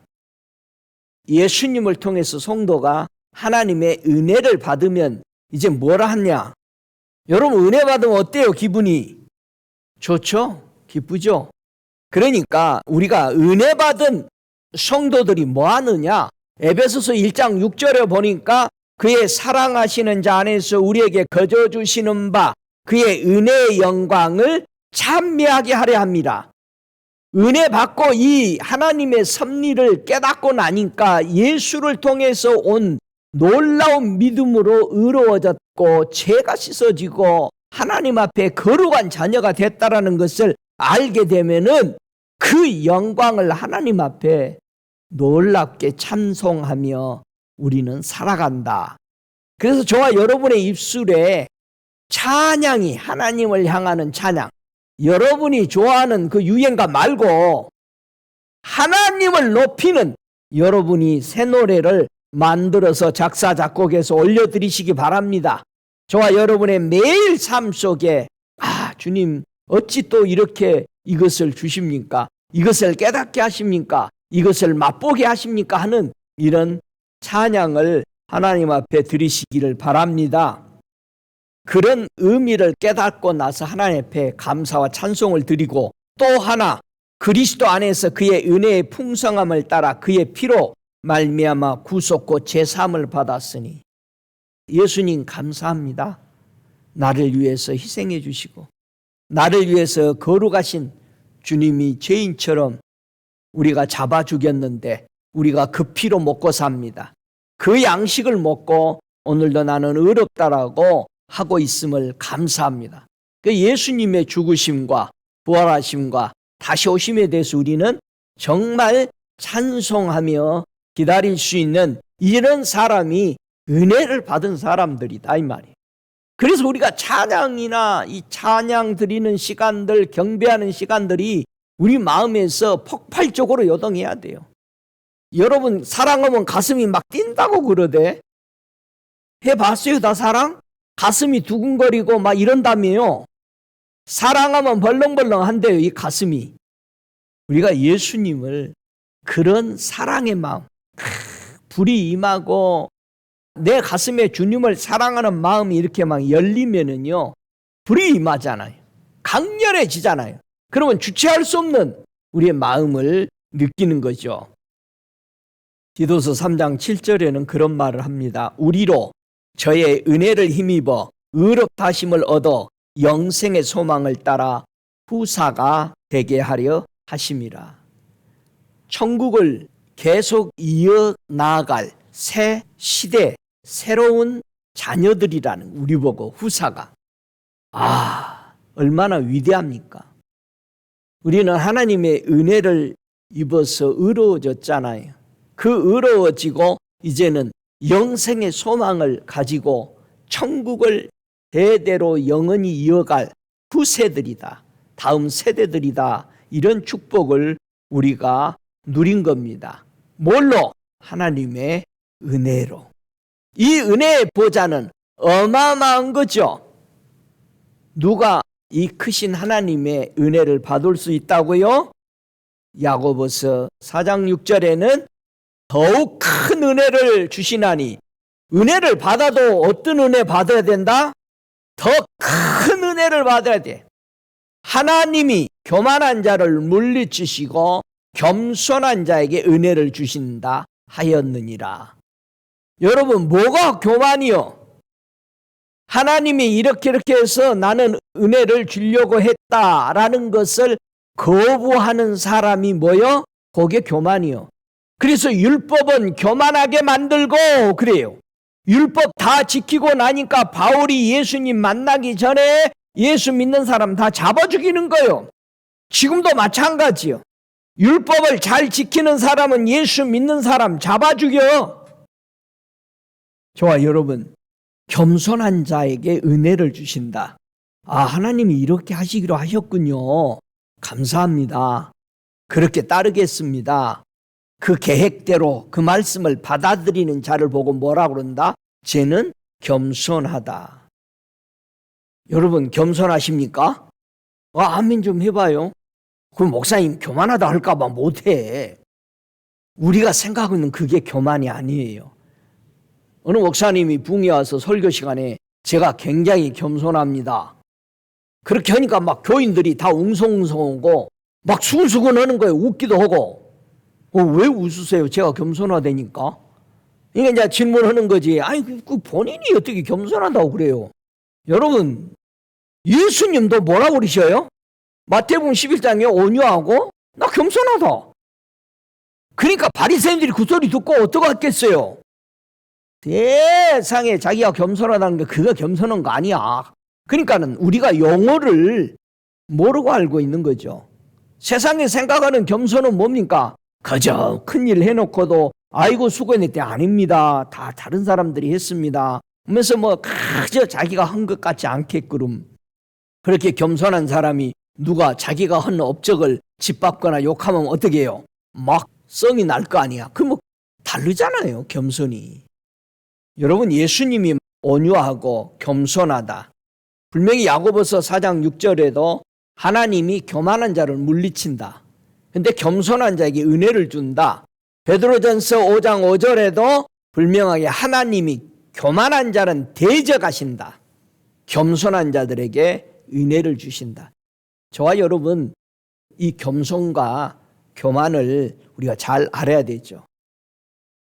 예수님을 통해서 성도가 하나님의 은혜를 받으면 이제 뭐라 하냐? 여러분 은혜 받으면 어때요? 기분이 좋죠? 기쁘죠? 그러니까 우리가 은혜 받은 성도들이 뭐 하느냐? 에베소서 1장 6절에 보니까 그의 사랑하시는 자 안에서 우리에게 거저 주시는 바 그의 은혜의 영광을 찬미하게 하려 합니다. 은혜 받고 이 하나님의 섭리를 깨닫고 나니까 예수를 통해서 온 놀라운 믿음으로 의로워졌고 죄가 씻어지고 하나님 앞에 거룩한 자녀가 됐다라는 것을 알게 되면은 그 영광을 하나님 앞에 놀랍게 찬송하며 우리는 살아간다. 그래서 저와 여러분의 입술에 찬양이 하나님을 향하는 찬양, 여러분이 좋아하는 그 유행가 말고 하나님을 높이는 여러분이 새 노래를 만들어서 작사 작곡해서 올려드리시기 바랍니다. 저와 여러분의 매일 삶 속에 주님 어찌 또 이렇게 이것을 주십니까? 이것을 깨닫게 하십니까? 이것을 맛보게 하십니까? 하는 이런 찬양을 하나님 앞에 드리시기를 바랍니다. 그런 의미를 깨닫고 나서 하나님 앞에 감사와 찬송을 드리고 또 하나 그리스도 안에서 그의 은혜의 풍성함을 따라 그의 피로 말미암아 구속고 제사함을 받았으니 예수님 감사합니다. 나를 위해서 희생해 주시고 나를 위해서 거룩하신 주님이 죄인처럼 우리가 잡아 죽였는데 우리가 그 피로 먹고 삽니다. 그 양식을 먹고 오늘도 나는 의롭다라고 하고 있음을 감사합니다. 그 예수님의 죽으심과 부활하심과 다시 오심에 대해서 우리는 정말 찬송하며 기다릴 수 있는 이런 사람이 은혜를 받은 사람들이다 이 말이에요. 그래서 우리가 찬양이나 이 찬양 드리는 시간들, 경배하는 시간들이 우리 마음에서 폭발적으로 요동해야 돼요. 여러분 사랑하면 가슴이 막 뛴다고 그러대. 해봤어요 다 사랑? 가슴이 두근거리고 막 이런다며요. 사랑하면 벌렁벌렁한대요 이 가슴이. 우리가 예수님을 그런 사랑의 마음, 불이 임하고 내 가슴에 주님을 사랑하는 마음이 이렇게 막 열리면은요, 불이 임하잖아요. 강렬해지잖아요. 그러면 주체할 수 없는 우리의 마음을 느끼는 거죠. 디도서 3장 7절에는 그런 말을 합니다. 우리로 저의 은혜를 힘입어 의롭다심을 얻어 영생의 소망을 따라 후사가 되게 하려 하심이라. 천국을 계속 이어나갈 새 시대, 새로운 자녀들이라는, 우리 보고 후사가. 얼마나 위대합니까? 우리는 하나님의 은혜를 입어서 의로워졌잖아요. 그 의로워지고 이제는 영생의 소망을 가지고 천국을 대대로 영원히 이어갈 후세들이다, 다음 세대들이다, 이런 축복을 우리가 누린 겁니다. 뭘로? 하나님의 은혜로. 이 은혜의 보좌는 어마어마한 거죠. 누가 이 크신 하나님의 은혜를 받을 수 있다고요? 야고보서 4장 6절에는 더욱 큰 은혜를 주시나니, 은혜를 받아도 어떤 은혜 받아야 된다? 더 큰 은혜를 받아야 돼. 하나님이 교만한 자를 물리치시고 겸손한 자에게 은혜를 주신다 하였느니라. 여러분, 뭐가 교만이요? 하나님이 이렇게 해서 나는 은혜를 주려고 했다라는 것을 거부하는 사람이 뭐요? 그게 교만이요. 그래서 율법은 교만하게 만들고 그래요. 율법 다 지키고 나니까 바울이 예수님 만나기 전에 예수 믿는 사람 다 잡아 죽이는 거예요. 지금도 마찬가지요. 율법을 잘 지키는 사람은 예수 믿는 사람 잡아 죽여. 저와 여러분, 겸손한 자에게 은혜를 주신다. 하나님이 이렇게 하시기로 하셨군요. 감사합니다. 그렇게 따르겠습니다. 그 계획대로 그 말씀을 받아들이는 자를 보고 뭐라 그런다? 쟤는 겸손하다. 여러분, 겸손하십니까? 아멘 좀 해봐요. 그럼 목사님 교만하다 할까봐 못해. 우리가 생각하는 그게 교만이 아니에요. 어느 목사님이 붕이 와서 설교 시간에 제가 굉장히 겸손합니다. 그렇게 하니까 막 교인들이 다 웅성웅성하고 막 수근수근 하는 거예요. 웃기도 하고. 왜 웃으세요? 제가 겸손하다니까. 이게 이제 질문하는 거지. 그 본인이 어떻게 겸손하다고 그래요? 여러분, 예수님도 뭐라고 그러셔요? 마태복음 11장에 온유하고 나 겸손하다. 그러니까 바리새인들이 그 소리 듣고 어떡하겠어요? 세상에 자기가 겸손하다는 게 그거 겸손한 거 아니야. 그러니까는 우리가 용어를 모르고 알고 있는 거죠. 세상에 생각하는 겸손은 뭡니까? 그저 큰일 해놓고도 아이고 수고했는데 아닙니다. 다 다른 사람들이 했습니다. 하면서 그저 자기가 한 것 같지 않게끔 그렇게 겸손한 사람이 누가 자기가 한 업적을 짓밟거나 욕하면 어떻게 해요? 막 성이 날 거 아니야. 그럼 다르잖아요, 겸손이. 여러분, 예수님이 온유하고 겸손하다. 분명히 야고보서 4장 6절에도 하나님이 교만한 자를 물리친다. 근데 겸손한 자에게 은혜를 준다. 베드로전서 5장 5절에도 분명하게 하나님이 교만한 자는 대적하신다. 겸손한 자들에게 은혜를 주신다. 저와 여러분, 이 겸손과 교만을 우리가 잘 알아야 되죠.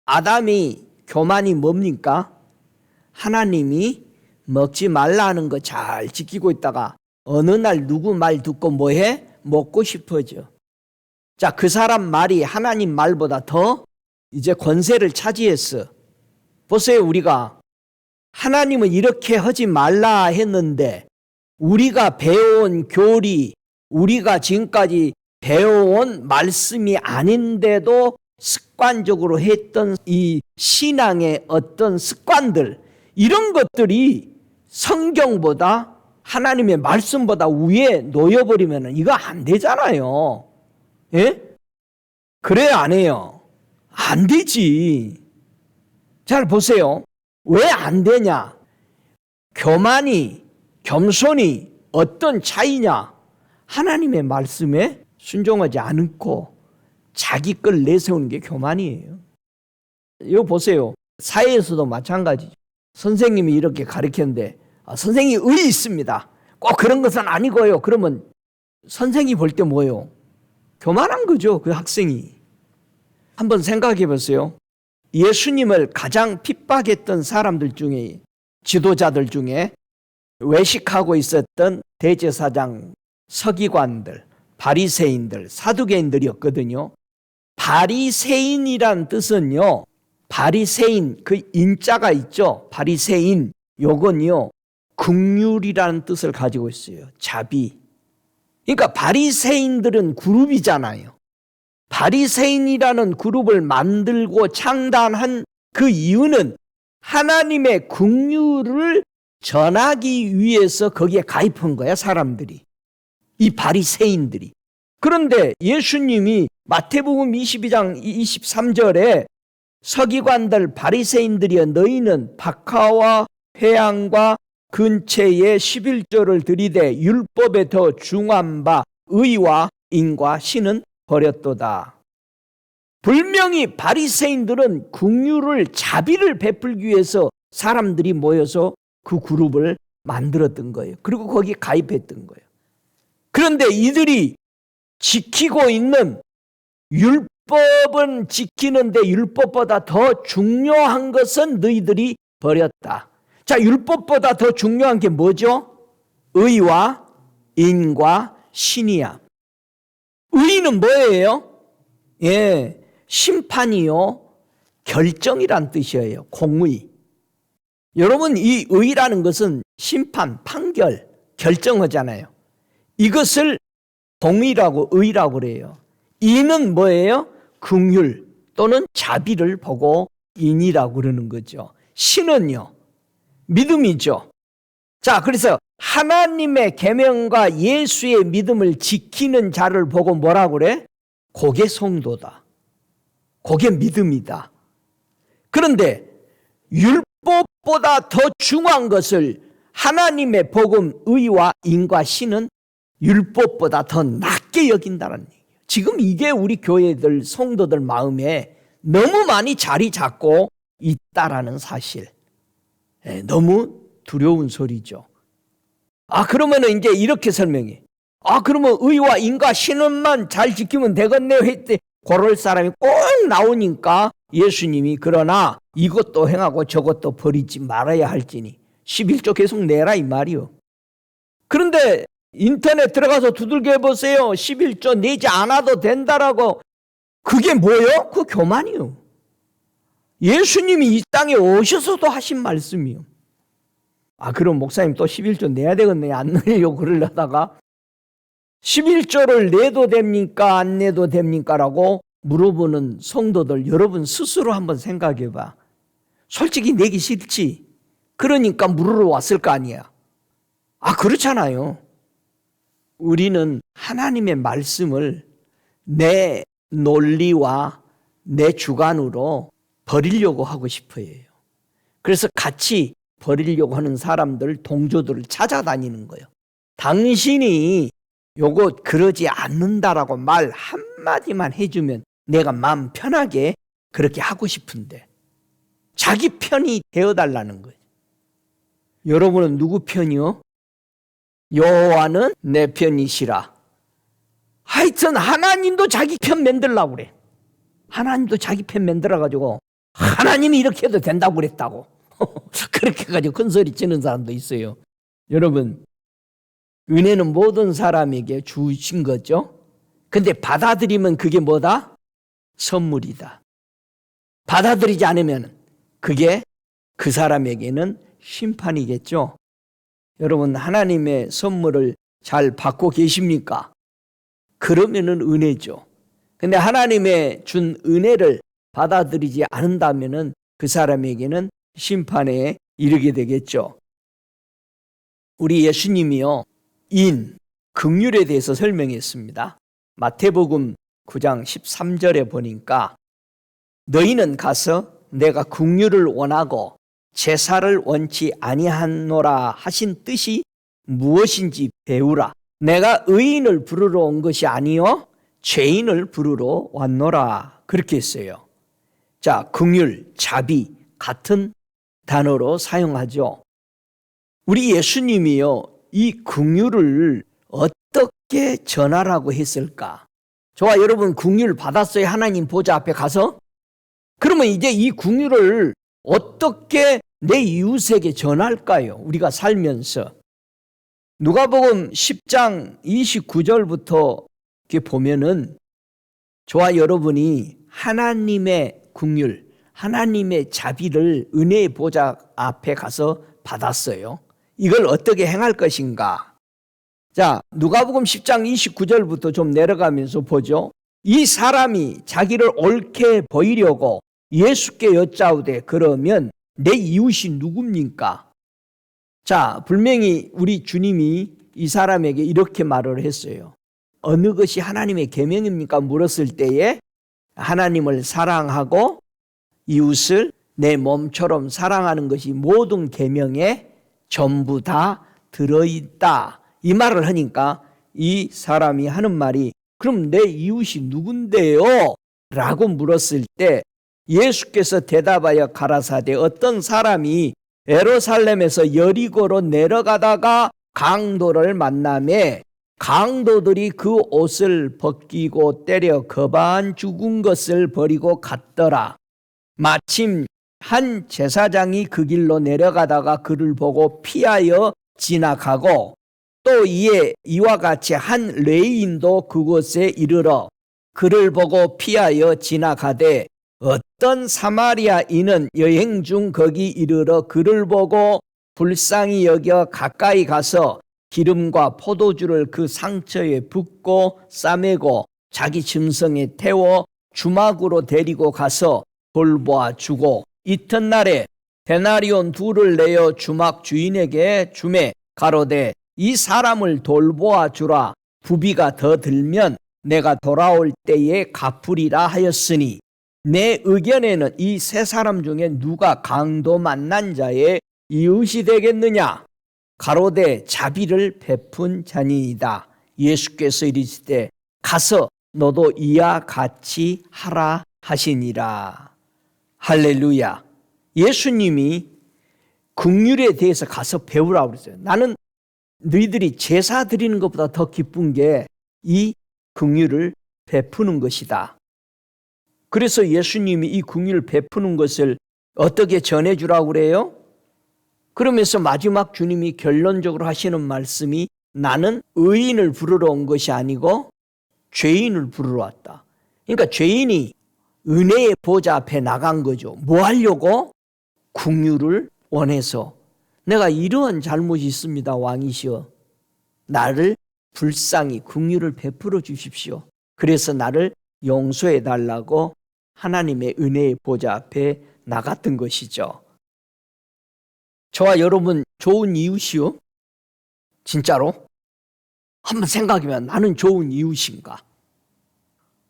아담이 교만이 뭡니까? 하나님이 먹지 말라는 거 잘 지키고 있다가 어느 날 누구 말 듣고 뭐해? 먹고 싶어져. 자, 그 사람 말이 하나님 말보다 더 이제 권세를 차지했어. 보세요, 우리가 하나님은 이렇게 하지 말라 했는데 우리가 배워온 교리, 우리가 지금까지 배워온 말씀이 아닌데도 습관적으로 했던 이 신앙의 어떤 습관들, 이런 것들이 성경보다 하나님의 말씀보다 위에 놓여버리면 이거 안 되잖아요. 예? 그래, 안 해요? 안 되지. 잘 보세요. 왜 안 되냐? 교만이, 겸손이 어떤 차이냐? 하나님의 말씀에 순종하지 않고 자기 걸 내세우는 게 교만이에요. 이거 보세요. 사회에서도 마찬가지죠. 선생님이 이렇게 가르쳤는데 선생님이 의의 있습니다. 꼭 그런 것은 아니고요. 그러면 선생이 볼 때 뭐예요? 교만한 거죠. 그 학생이. 한번 생각해 보세요. 예수님을 가장 핍박했던 사람들 중에, 지도자들 중에 외식하고 있었던 대제사장, 서기관들, 바리새인들, 사두개인들이었거든요. 바리새인이란 뜻은요, 바리새인, 그 인자가 있죠. 바리새인, 요건요 긍휼이라는 뜻을 가지고 있어요. 자비. 그러니까 바리새인들은 그룹이잖아요. 바리새인이라는 그룹을 만들고 창단한 그 이유는 하나님의 긍휼을 전하기 위해서 거기에 가입한 거야, 사람들이. 이 바리새인들이. 그런데 예수님이 마태복음 22장 23절에 서기관들 바리새인들이여 너희는 박하와 회향과 근처에 11조를 들이되 율법에 더 중한 바 의와 인과 신은 버렸도다. 분명히 바리새인들은 긍휼을 자비를 베풀기 위해서 사람들이 모여서 그 그룹을 만들었던 거예요. 그리고 거기에 가입했던 거예요. 그런데 이들이 지키고 있는 율법은 지키는데 율법보다 더 중요한 것은 너희들이 버렸다. 자, 율법보다 더 중요한 게 뭐죠? 의와 인과 신이야. 의는 뭐예요? 예, 심판이요, 결정이란 뜻이에요. 공의. 여러분, 이 의라는 것은 심판, 판결, 결정하잖아요. 이것을 공의라고 의라고 그래요. 인은 뭐예요? 긍휼 또는 자비를 보고 인이라고 그러는 거죠. 신은요, 믿음이죠. 자, 그래서 하나님의 계명과 예수의 믿음을 지키는 자를 보고 뭐라고 그래? 그게 성도다. 그게 믿음이다. 그런데 율법보다 더 중요한 것을 하나님의 복음, 의와 인과 신은 율법보다 더 낮게 여긴다는 얘기예요. 지금 이게 우리 교회들, 성도들 마음에 너무 많이 자리 잡고 있다라는 사실. 너무 두려운 소리죠. 그러면은 이제 이렇게 설명해. 그러면 의와 인과 신은만 잘 지키면 되겠네요 했더니 그럴 사람이 꼭 나오니까 예수님이 그러나 이것도 행하고 저것도 버리지 말아야 할지니 11조 계속 내라 이 말이요. 그런데 인터넷 들어가서 두들겨 보세요. 11조 내지 않아도 된다라고. 그게 뭐예요? 그 교만이요. 예수님이 이 땅에 오셔서도 하신 말씀이요. 그럼 목사님 또 11조 내야 되겠네. 안 내려고 그러려다가 11조를 내도 됩니까? 안 내도 됩니까? 라고 물어보는 성도들, 여러분 스스로 한번 생각해 봐. 솔직히 내기 싫지. 그러니까 물으러 왔을 거 아니야. 그렇잖아요. 우리는 하나님의 말씀을 내 논리와 내 주관으로 버리려고 하고 싶어요. 그래서 같이 버리려고 하는 사람들, 동조들을 찾아다니는 거예요. 당신이 요거 그러지 않는다라고 말 한마디만 해주면 내가 마음 편하게 그렇게 하고 싶은데 자기 편이 되어달라는 거예요. 여러분은 누구 편이요? 여호와는 내 편이시라. 하여튼 하나님도 자기 편 만들려고 그래. 하나님도 자기 편 만들어가지고 하나님이 이렇게 해도 된다고 그랬다고 그렇게 가지고 큰 소리 치는 사람도 있어요. 여러분, 은혜는 모든 사람에게 주신 거죠. 근데 받아들이면 그게 뭐다? 선물이다. 받아들이지 않으면 그게 그 사람에게는 심판이겠죠. 여러분, 하나님의 선물을 잘 받고 계십니까? 그러면은 은혜죠. 근데 하나님의 준 은혜를 받아들이지 않는다면은 그 사람에게는 심판에 이르게 되겠죠. 우리 예수님이요, 긍휼에 대해서 설명했습니다. 마태복음 9장 13절에 보니까 너희는 가서 내가 긍휼을 원하고 제사를 원치 아니하노라 하신 뜻이 무엇인지 배우라. 내가 의인을 부르러 온 것이 아니요 죄인을 부르러 왔노라. 그렇게 했어요. 자, 긍휼, 자비, 같은 단어로 사용하죠. 우리 예수님이요, 이 긍휼을 어떻게 전하라고 했을까? 저와 여러분 긍휼 받았어요? 하나님 보좌 앞에 가서? 그러면 이제 이 긍휼을 어떻게 내 이웃에게 전할까요? 우리가 살면서. 누가복음 10장 29절부터 이렇게 보면은 저와 여러분이 하나님의 긍휼, 하나님의 자비를 은혜의 보좌 앞에 가서 받았어요. 이걸 어떻게 행할 것인가? 자, 누가복음 10장 29절부터 좀 내려가면서 보죠. 이 사람이 자기를 옳게 보이려고 예수께 여짜오되 그러면 내 이웃이 누굽니까? 자, 분명히 우리 주님이 이 사람에게 이렇게 말을 했어요. 어느 것이 하나님의 계명입니까? 물었을 때에 하나님을 사랑하고 이웃을 내 몸처럼 사랑하는 것이 모든 계명에 전부 다 들어있다. 이 말을 하니까 이 사람이 하는 말이 그럼 내 이웃이 누군데요? 라고 물었을 때 예수께서 대답하여 가라사대 어떤 사람이 예루살렘에서 여리고로 내려가다가 강도를 만나매 강도들이 그 옷을 벗기고 때려 거반 죽은 것을 버리고 갔더라. 마침 한 제사장이 그 길로 내려가다가 그를 보고 피하여 지나가고 또 이와 같이 한 레위인도 그곳에 이르러 그를 보고 피하여 지나가되 어떤 사마리아인은 여행 중 거기 이르러 그를 보고 불쌍히 여겨 가까이 가서 기름과 포도주를 그 상처에 붓고 싸매고 자기 짐승에 태워 주막으로 데리고 가서 돌보아 주고 이튿날에 데나리온 2를 내어 주막 주인에게 주매 가로되 이 사람을 돌보아 주라. 부비가 더 들면 내가 돌아올 때에 갚으리라 하였으니 내 의견에는 이 세 사람 중에 누가 강도 만난 자의 이웃이 되겠느냐? 가로되 자비를 베푼 자니이다. 예수께서 이르시되 가서 너도 이와 같이 하라 하시니라. 할렐루야. 예수님이 긍휼에 대해서 가서 배우라고 그랬어요. 나는 너희들이 제사 드리는 것보다 더 기쁜 게 이 긍휼을 베푸는 것이다. 그래서 예수님이 이 긍휼을 베푸는 것을 어떻게 전해주라고 그래요? 그러면서 마지막 주님이 결론적으로 하시는 말씀이 나는 의인을 부르러 온 것이 아니고 죄인을 부르러 왔다. 그러니까 죄인이 은혜의 보좌 앞에 나간 거죠. 뭐 하려고? 긍휼을 원해서. 내가 이러한 잘못이 있습니다, 왕이시여. 나를 불쌍히 긍휼을 베풀어 주십시오. 그래서 나를 용서해 달라고 하나님의 은혜의 보좌 앞에 나갔던 것이죠. 저와 여러분 좋은 이웃이요? 진짜로? 한번 생각해보면 나는 좋은 이웃인가?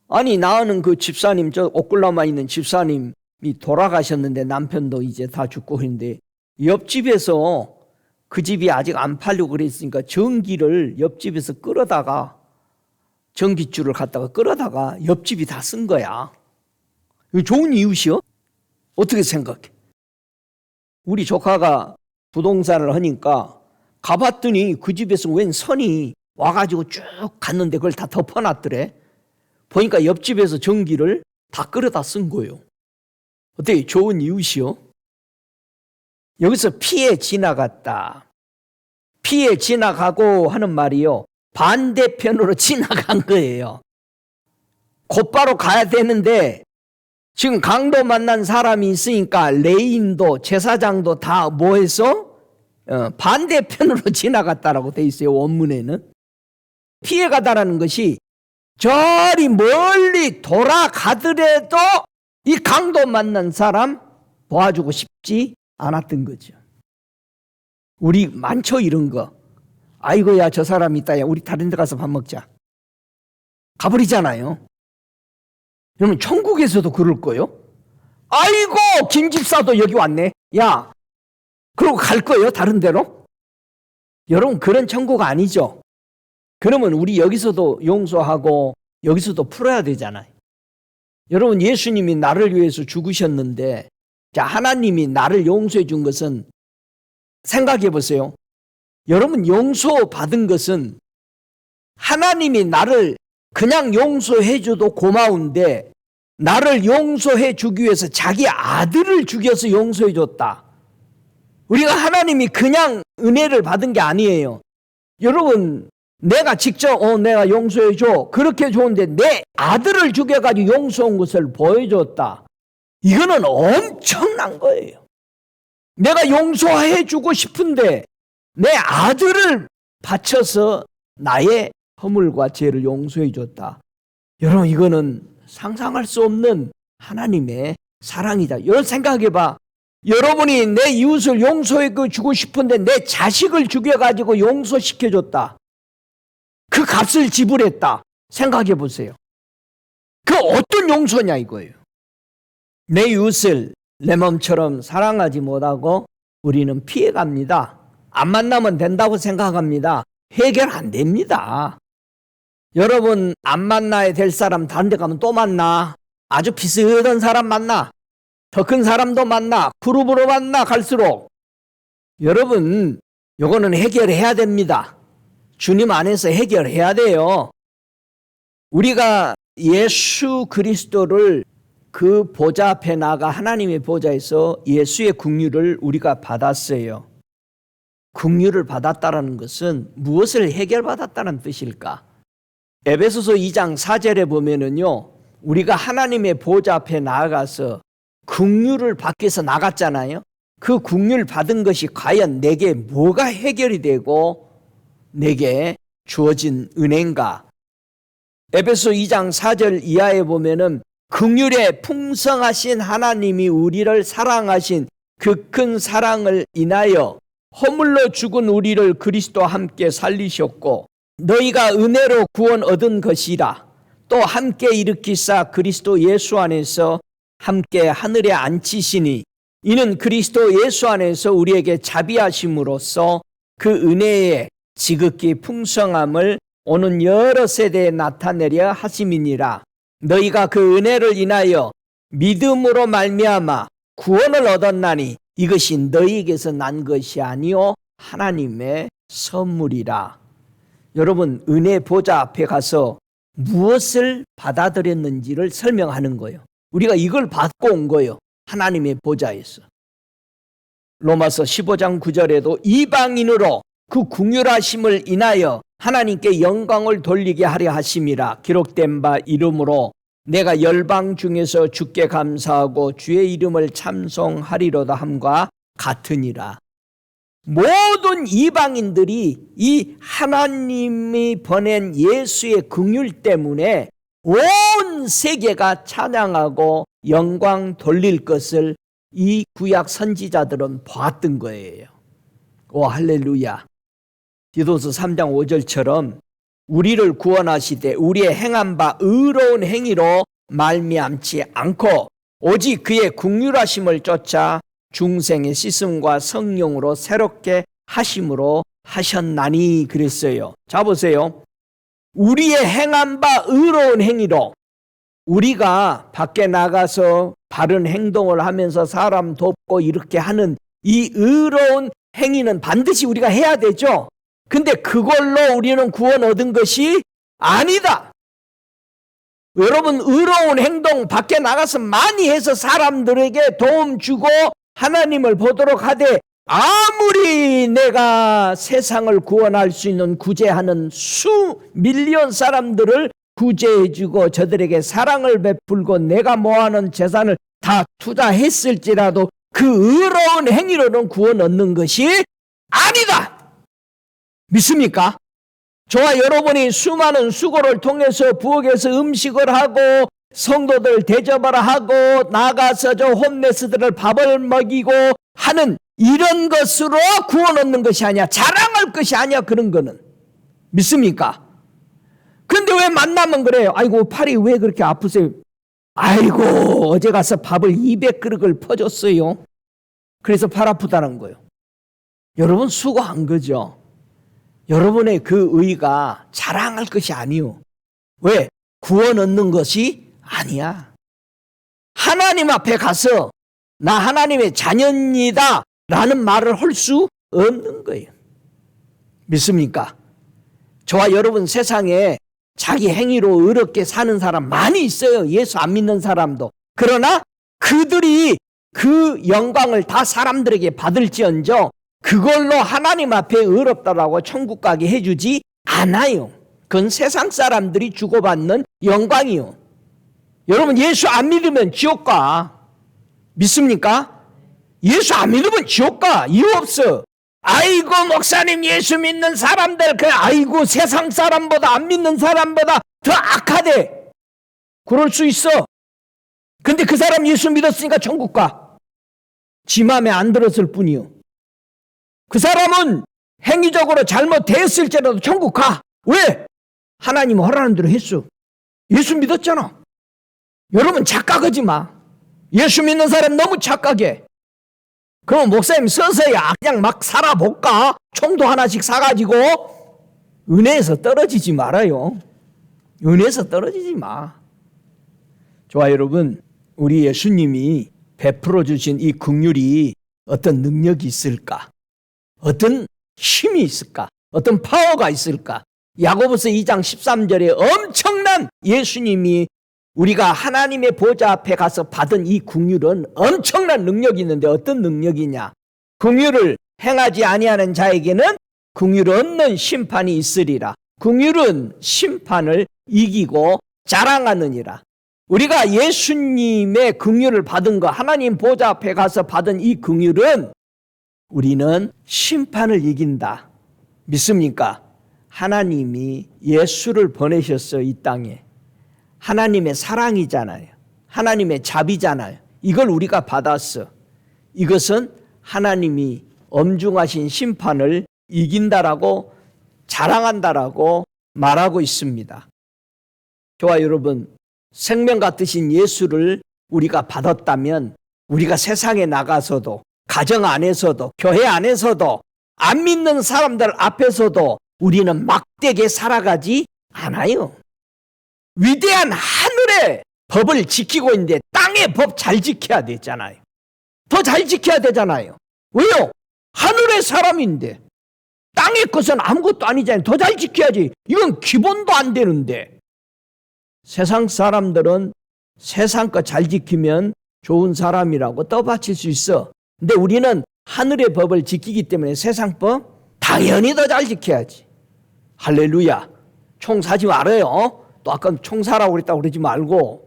아니 나는 그 집사님, 저 오클라호마 있는 집사님이 돌아가셨는데 남편도 이제 다 죽고 있는데 옆집에서 그 집이 아직 안 팔려고 그랬으니까 전기를 옆집에서 끌어다가 전기줄을 갖다가 끌어다가 옆집이 다 쓴 거야. 이거 좋은 이웃이요? 어떻게 생각해? 우리 조카가 부동산을 하니까 가봤더니 그 집에서 웬 선이 와가지고 쭉 갔는데 그걸 다 덮어놨더래. 보니까 옆집에서 전기를 다 끌어다 쓴 거예요. 어때? 좋은 이웃이요? 여기서 피해 지나갔다. 피해 지나가고 하는 말이요. 반대편으로 지나간 거예요. 곧바로 가야 되는데 지금 강도 만난 사람이 있으니까 레인도 제사장도 다 뭐해서 반대편으로 지나갔다라고 돼 있어요. 원문에는. 피해가다라는 것이 저리 멀리 돌아가더라도 이 강도 만난 사람 도와주고 싶지 않았던 거죠. 우리 많죠 이런 거. 아이고야 저 사람 있다. 야 우리 다른 데 가서 밥 먹자. 가버리잖아요. 여러분 천국에서도 그럴 거예요. 아이고 김 집사도 여기 왔네. 야 그러고 갈 거예요 다른 데로? 여러분 그런 천국 아니죠. 그러면 우리 여기서도 용서하고 여기서도 풀어야 되잖아요. 여러분 예수님이 나를 위해서 죽으셨는데 자, 하나님이 나를 용서해 준 것은 생각해 보세요. 여러분, 용서받은 것은 하나님이 나를 그냥 용서해 줘도 고마운데 나를 용서해 주기 위해서 자기 아들을 죽여서 용서해 줬다. 우리가 하나님이 그냥 은혜를 받은 게 아니에요. 여러분, 내가 직접 내가 용서해 줘. 그렇게 좋은데 내 아들을 죽여가지고 용서한 것을 보여줬다. 이거는 엄청난 거예요. 내가 용서해 주고 싶은데 내 아들을 바쳐서 나의 허물과 죄를 용서해 줬다. 여러분, 이거는 상상할 수 없는 하나님의 사랑이다. 여러분, 생각해 봐. 여러분이 내 이웃을 용서해 주고 싶은데 내 자식을 죽여가지고 용서시켜 줬다. 그 값을 지불했다. 생각해 보세요. 그 어떤 용서냐 이거예요. 내 이웃을 내 몸처럼 사랑하지 못하고 우리는 피해갑니다. 안 만나면 된다고 생각합니다. 해결 안 됩니다. 여러분, 안 만나야 될 사람 다른 데 가면 또 만나. 아주 비슷한 사람 만나. 더 큰 사람도 만나. 그룹으로 만나 갈수록. 여러분, 요거는 해결해야 됩니다. 주님 안에서 해결해야 돼요. 우리가 예수 그리스도를 그 보좌 앞에 나가 하나님의 보좌에서 예수의 긍휼을 우리가 받았어요. 긍휼을 받았다는 것은 무엇을 해결받았다는 뜻일까? 에베소서 2장 4절에 보면은요, 우리가 하나님의 보좌 앞에 나아가서 긍휼을 받기 위해서 나갔잖아요. 그 긍휼 받은 것이 과연 내게 뭐가 해결이 되고 내게 주어진 은혜인가? 에베소 2장 4절 이하에 보면은 긍휼에 풍성하신 하나님이 우리를 사랑하신 그 큰 사랑을 인하여 허물로 죽은 우리를 그리스도와 함께 살리셨고 너희가 은혜로 구원 얻은 것이라 또 함께 일으키사 그리스도 예수 안에서 함께 하늘에 앉히시니 이는 그리스도 예수 안에서 우리에게 자비하심으로써 그 은혜의 지극히 풍성함을 오는 여러 세대에 나타내려 하심이니라. 너희가 그 은혜를 인하여 믿음으로 말미암아 구원을 얻었나니 이것이 너희에게서 난 것이 아니요 하나님의 선물이라. 여러분, 은혜 보좌 앞에 가서 무엇을 받아들였는지를 설명하는 거예요. 우리가 이걸 받고 온 거예요. 하나님의 보좌에서. 로마서 15장 9절에도 이방인으로 그 긍휼하심을 인하여 하나님께 영광을 돌리게 하려 하심이라 기록된 바 이름으로 내가 열방 중에서 주께 감사하고 주의 이름을 찬송하리로다 함과 같으니라. 모든 이방인들이 이 하나님이 보낸 예수의 긍휼 때문에 온 세계가 찬양하고 영광 돌릴 것을 이 구약 선지자들은 봤던 거예요. 오 할렐루야. 디도서 3장 5절처럼 우리를 구원하시되 우리의 행한 바 의로운 행위로 말미암지 않고 오직 그의 긍휼하심을 쫓아 중생의 씻음과 성령으로 새롭게 하심으로 하셨나니 그랬어요. 자 보세요. 우리의 행한 바 의로운 행위로 우리가 밖에 나가서 바른 행동을 하면서 사람 돕고 이렇게 하는 이 의로운 행위는 반드시 우리가 해야 되죠. 근데 그걸로 우리는 구원 얻은 것이 아니다. 여러분, 의로운 행동 밖에 나가서 많이 해서 사람들에게 도움 주고 하나님을 보도록 하되 아무리 내가 세상을 구원할 수 있는 구제하는 수 밀리언 사람들을 구제해주고 저들에게 사랑을 베풀고 내가 모아놓은 재산을 다 투자했을지라도 그 의로운 행위로는 구원 얻는 것이 아니다. 믿습니까? 저와 여러분이 수많은 수고를 통해서 부엌에서 음식을 하고 성도들 대접을 하고 나가서 저 홈레스들을 밥을 먹이고 하는 이런 것으로 구원 얻는 것이 아니야. 자랑할 것이 아니야. 그런 거는. 믿습니까? 그런데 왜 만나면 그래요? 아이고 팔이 왜 그렇게 아프세요? 아이고 어제 가서 밥을 200그릇을 퍼줬어요. 그래서 팔 아프다는 거예요. 여러분 수고한 거죠. 여러분의 그 의가 자랑할 것이 아니요. 왜? 구원 얻는 것이 아니야. 하나님 앞에 가서 나 하나님의 자녀입니다 라는 말을 할 수 없는 거예요. 믿습니까? 저와 여러분 세상에 자기 행위로 어렵게 사는 사람 많이 있어요. 예수 안 믿는 사람도. 그러나 그들이 그 영광을 다 사람들에게 받을지언정 그걸로 하나님 앞에 어렵다라고 천국 가게 해주지 않아요. 그건 세상 사람들이 주고받는 영광이요. 여러분 예수 안 믿으면 지옥 가. 믿습니까? 예수 안 믿으면 지옥 가. 이유 없어. 아이고 목사님 예수 믿는 사람들 아이고 세상 사람보다 안 믿는 사람보다 더 악하대. 그럴 수 있어. 근데 그 사람 예수 믿었으니까 천국 가. 지 맘에 안 들었을 뿐이요. 그 사람은 행위적으로 잘못됐을지라도 천국 가. 왜? 하나님 허락하는 대로 했어. 예수 믿었잖아. 여러분 착각하지 마. 예수 믿는 사람 너무 착각해. 그럼 목사님 서서야 그냥 막 살아볼까? 총도 하나씩 사가지고 은혜에서 떨어지지 말아요. 은혜에서 떨어지지 마. 좋아 여러분, 우리 예수님이 베풀어 주신 이 긍휼이 어떤 능력이 있을까? 어떤 힘이 있을까? 어떤 파워가 있을까? 야고보서 2장 13절에 엄청난 예수님이 우리가 하나님의 보좌 앞에 가서 받은 이 긍휼은 엄청난 능력이 있는데 어떤 능력이냐? 긍휼을 행하지 아니하는 자에게는 긍휼 없는 심판이 있으리라. 긍휼은 심판을 이기고 자랑하느니라. 우리가 예수님의 긍휼을 받은 거, 하나님 보좌 앞에 가서 받은 이 긍휼은 우리는 심판을 이긴다. 믿습니까? 하나님이 예수를 보내셨어요, 이 땅에. 하나님의 사랑이잖아요. 하나님의 자비잖아요. 이걸 우리가 받았어. 이것은 하나님이 엄중하신 심판을 이긴다라고 자랑한다라고 말하고 있습니다. 저와 여러분, 생명 같으신 예수를 우리가 받았다면 우리가 세상에 나가서도 가정 안에서도 교회 안에서도 안 믿는 사람들 앞에서도 우리는 막대게 살아가지 않아요. 위대한 하늘의 법을 지키고 있는데 땅의 법 잘 지켜야 되잖아요. 더 잘 지켜야 되잖아요. 왜요? 하늘의 사람인데 땅의 것은 아무것도 아니잖아요. 더 잘 지켜야지. 이건 기본도 안 되는데. 세상 사람들은 세상 것 잘 지키면 좋은 사람이라고 떠받칠 수 있어. 근데 우리는 하늘의 법을 지키기 때문에 세상 법 당연히 더 잘 지켜야지. 할렐루야. 총 사지 말아요. 또 아까 총 사라고 그랬다고 그러지 말고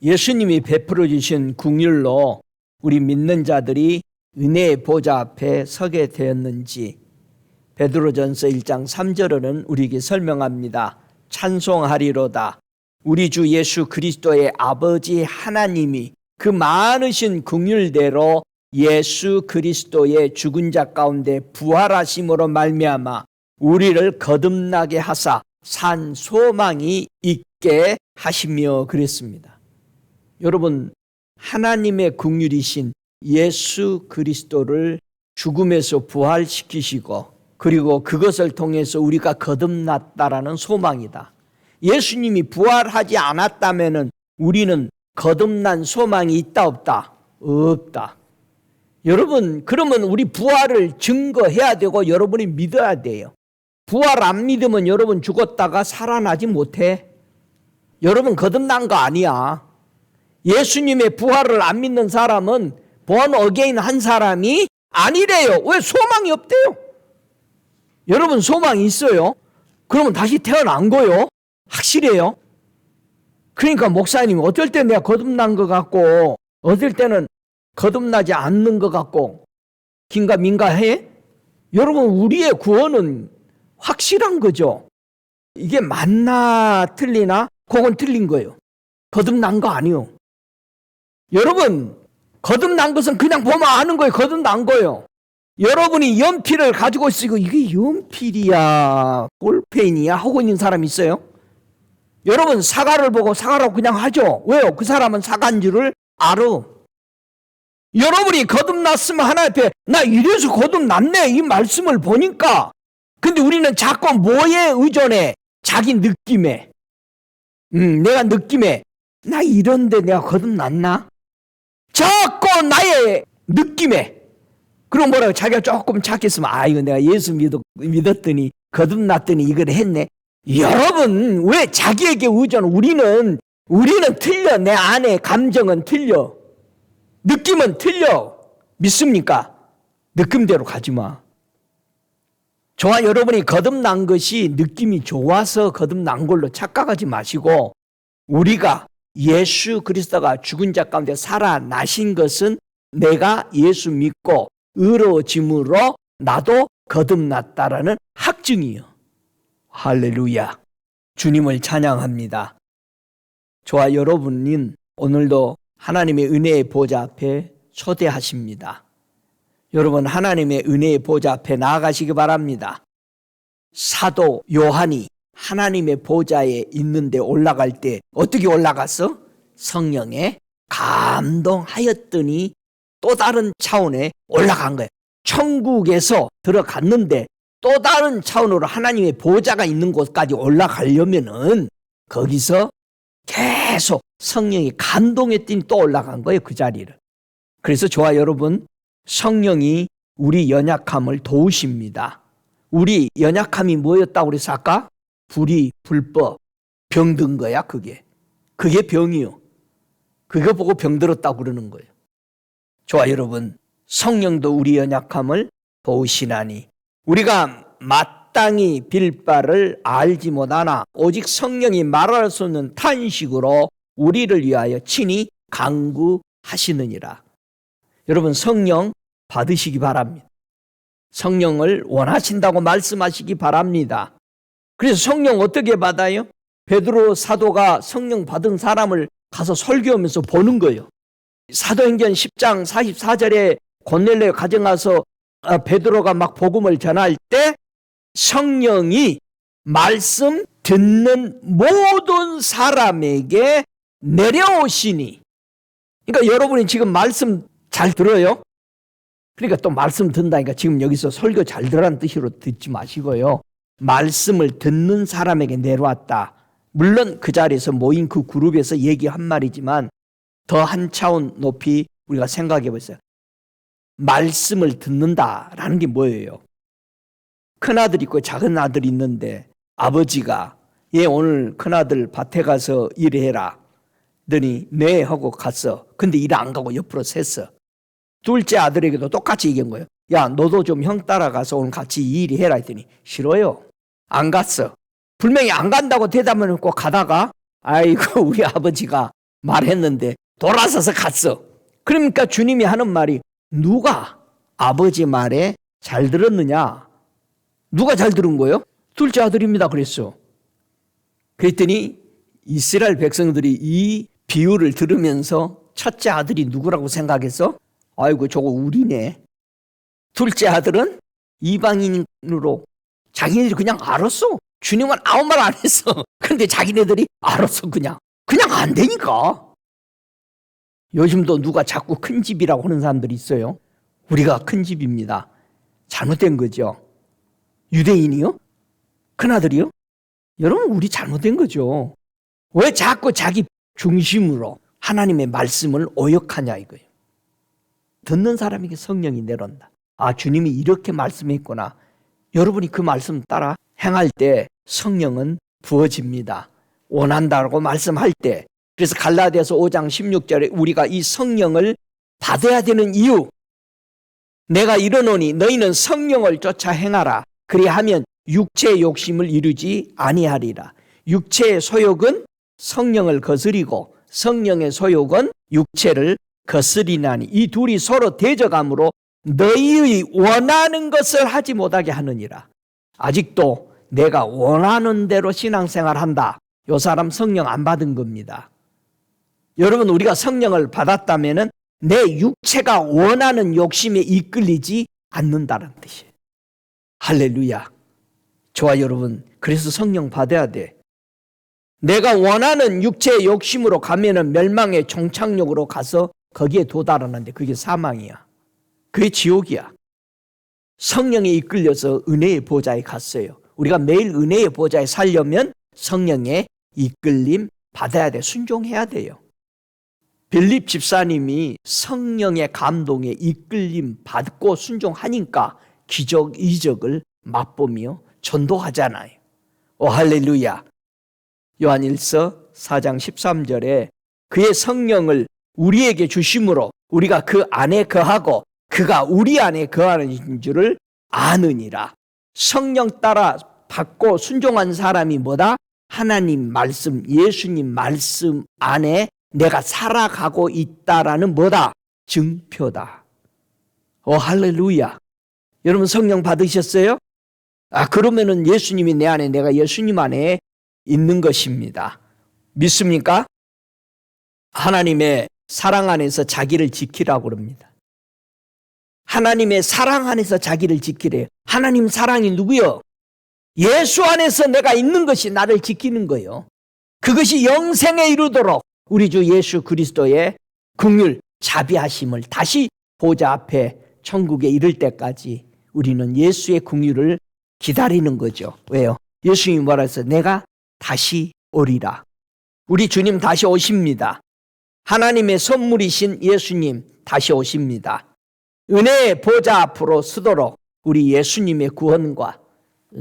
예수님이 베풀어 주신 긍휼로 우리 믿는 자들이 은혜의 보좌 앞에 서게 되었는지 베드로전서 1장 3절은 우리에게 설명합니다. 찬송하리로다. 우리 주 예수 그리스도의 아버지 하나님이 그 많으신 긍휼대로 예수 그리스도의 죽은 자 가운데 부활하심으로 말미암아 우리를 거듭나게 하사 산 소망이 있게 하시며 그랬습니다. 여러분, 하나님의 긍휼이신 예수 그리스도를 죽음에서 부활시키시고 그리고 그것을 통해서 우리가 거듭났다라는 소망이다. 예수님이 부활하지 않았다면 우리는 거듭난 소망이 있다 없다? 없다. 여러분, 그러면 우리 부활을 증거해야 되고 여러분이 믿어야 돼요. 부활 안 믿으면 여러분 죽었다가 살아나지 못해. 여러분 거듭난 거 아니야. 예수님의 부활을 안 믿는 사람은 본 어게인 한 사람이 아니래요. 왜? 소망이 없대요. 여러분 소망이 있어요? 그러면 다시 태어난 거요? 확실해요? 그러니까 목사님 어떨 때 내가 거듭난 것 같고 어떨 때는 거듭나지 않는 것 같고 긴가민가해? 여러분 우리의 구원은 확실한 거죠. 이게 맞나 틀리나? 그건 틀린 거예요. 거듭난 거 아니요. 여러분 거듭난 것은 그냥 보면 아는 거예요. 거듭난 거예요. 여러분이 연필을 가지고 있으고 이게 연필이야 볼펜이야 하고 있는 사람 있어요? 여러분 사과를 보고 사과라고 그냥 하죠. 왜요? 그 사람은 사과인 줄을 알아. 여러분이 거듭났으면 하나님 앞에 나 이래서 거듭났네 이 말씀을 보니까. 근데 우리는 자꾸 뭐에 의존해? 자기 느낌에. 내가 느낌에 나 이런데 내가 거듭났나? 자꾸 나의 느낌에, 그럼 뭐라고 자기가 조금 착했으면 이거 내가 예수 믿었더니 거듭났더니 이걸 했네. 여러분, 왜 자기에게 의존? 우리는 틀려. 내 안에 감정은 틀려. 느낌은 틀려. 믿습니까? 느낌대로 가지 마. 저와 여러분이 거듭난 것이 느낌이 좋아서 거듭난 걸로 착각하지 마시고, 우리가 예수 그리스도가 죽은 자 가운데 살아나신 것은 내가 예수 믿고 의로워짐으로 나도 거듭났다라는 확증이요. 할렐루야. 주님을 찬양합니다. 저와 여러분은 오늘도 하나님의 은혜의 보좌 앞에 초대하십니다. 여러분, 하나님의 은혜의 보좌 앞에 나아가시기 바랍니다. 사도 요한이 하나님의 보좌에 있는데 올라갈 때 어떻게 올라갔어? 성령에 감동하였더니 또 다른 차원에 올라간 거예요. 천국에서 들어갔는데 또 다른 차원으로 하나님의 보좌가 있는 곳까지 올라가려면은 거기서 계속 성령이 감동했더니 또 올라간 거예요, 그 자리를. 그래서 저와 여러분, 성령이 우리 연약함을 도우십니다. 우리 연약함이 뭐였다고 그래서 아까? 불의, 불법, 병든 거야, 그게. 그게 병이요. 그거 보고 병들었다고 그러는 거예요. 저와 여러분, 성령도 우리 연약함을 도우시나니 우리가 마땅히 빌 바를 알지 못하나 오직 성령이 말할 수 없는 탄식으로 우리를 위하여 친히 간구하시느니라. 여러분, 성령 받으시기 바랍니다. 성령을 원하신다고 말씀하시기 바랍니다. 그래서 성령 어떻게 받아요? 베드로 사도가 성령 받은 사람을 가서 설교하면서 보는 거예요. 사도행전 10장 44절에 고넬료 가정 가서 베드로가 막 복음을 전할 때 성령이 말씀 듣는 모든 사람에게 내려오시니. 그러니까 여러분이 지금 말씀 잘 들어요? 그러니까 또 말씀 듣는다니까 지금 여기서 설교 잘 들으라는 뜻으로 듣지 마시고요. 말씀을 듣는 사람에게 내려왔다. 물론 그 자리에서 모인 그 그룹에서 얘기한 말이지만 더 한 차원 높이 우리가 생각해 보세요. 말씀을 듣는다라는 게 뭐예요? 큰아들 있고 작은 아들이 있는데 아버지가 얘 오늘 큰아들 밭에 가서 일해라. 더니 네 하고 갔어. 근데 일 안 가고 옆으로 샜어. 둘째 아들에게도 똑같이 얘기한 거예요. 야, 너도 좀 형 따라가서 오늘 같이 일해라 했더니 싫어요. 안 갔어. 분명히 안 간다고 대답을 했고 가다가 아이고 우리 아버지가 말했는데 돌아서서 갔어. 그러니까 주님이 하는 말이 누가 아버지 말에 잘 들었느냐? 누가 잘 들은 거예요? 둘째 아들입니다 그랬어. 그랬더니 이스라엘 백성들이 이 비유를 들으면서 첫째 아들이 누구라고 생각했어? 아이고 저거 우리네. 둘째 아들은 이방인으로 자기네들이 그냥 알았어. 주님은 아무 말 안 했어. 그런데 자기네들이 알았어. 그냥 안 되니까. 요즘도 누가 자꾸 큰 집이라고 하는 사람들이 있어요. 우리가 큰 집입니다. 잘못된 거죠. 유대인이요? 큰아들이요? 여러분 우리 잘못된 거죠. 왜 자꾸 자기 중심으로 하나님의 말씀을 오역하냐 이거예요. 듣는 사람에게 성령이 내려온다. 아, 주님이 이렇게 말씀했구나. 여러분이 그 말씀 따라 행할 때 성령은 부어집니다. 원한다고 말씀할 때. 그래서 갈라디아서 5장 16절에 우리가 이 성령을 받아야 되는 이유. 내가 이르노니 너희는 성령을 쫓아 행하라. 그리하면 육체의 욕심을 이루지 아니하리라. 육체의 소욕은 성령을 거스리고 성령의 소욕은 육체를 거스리나니 이 둘이 서로 대적함으로 너희의 원하는 것을 하지 못하게 하느니라. 아직도 내가 원하는 대로 신앙생활한다. 요 사람 성령 안 받은 겁니다. 여러분 우리가 성령을 받았다면 내 육체가 원하는 욕심에 이끌리지 않는다는 뜻이에요. 할렐루야. 저와 여러분 그래서 성령 받아야 돼. 내가 원하는 육체의 욕심으로 가면은 멸망의 종착역으로 가서 거기에 도달하는데 그게 사망이야. 그게 지옥이야. 성령에 이끌려서 은혜의 보좌에 갔어요. 우리가 매일 은혜의 보좌에 살려면 성령의 이끌림 받아야 돼. 순종해야 돼요. 빌립 집사님이 성령의 감동에 이끌림 받고 순종하니까 기적 이적을 맛보며 전도하잖아요. 오 할렐루야. 요한일서 4장 13절에 그의 성령을 우리에게 주심으로 우리가 그 안에 거하고 그가 우리 안에 거하는 줄을 아느니라. 성령 따라 받고 순종한 사람이 뭐다? 하나님 말씀, 예수님 말씀 안에 내가 살아가고 있다라는 뭐다? 증표다. 오 할렐루야. 여러분 성령 받으셨어요? 그러면은 예수님이 내 안에, 내가 예수님 안에 있는 것입니다. 믿습니까? 하나님의 사랑 안에서 자기를 지키라고 그럽니다. 하나님의 사랑 안에서 자기를 지키래요. 하나님 사랑이 누구요? 예수 안에서 내가 있는 것이 나를 지키는 거예요. 그것이 영생에 이르도록 우리 주 예수 그리스도의 긍휼 자비하심을 다시 보좌 앞에 천국에 이를 때까지 우리는 예수의 긍휼을 기다리는 거죠. 왜요? 예수님이 뭐라 해서 내가 다시 오리라. 우리 주님 다시 오십니다. 하나님의 선물이신 예수님 다시 오십니다. 은혜의 보좌 앞으로 서도록 우리 예수님의 구원과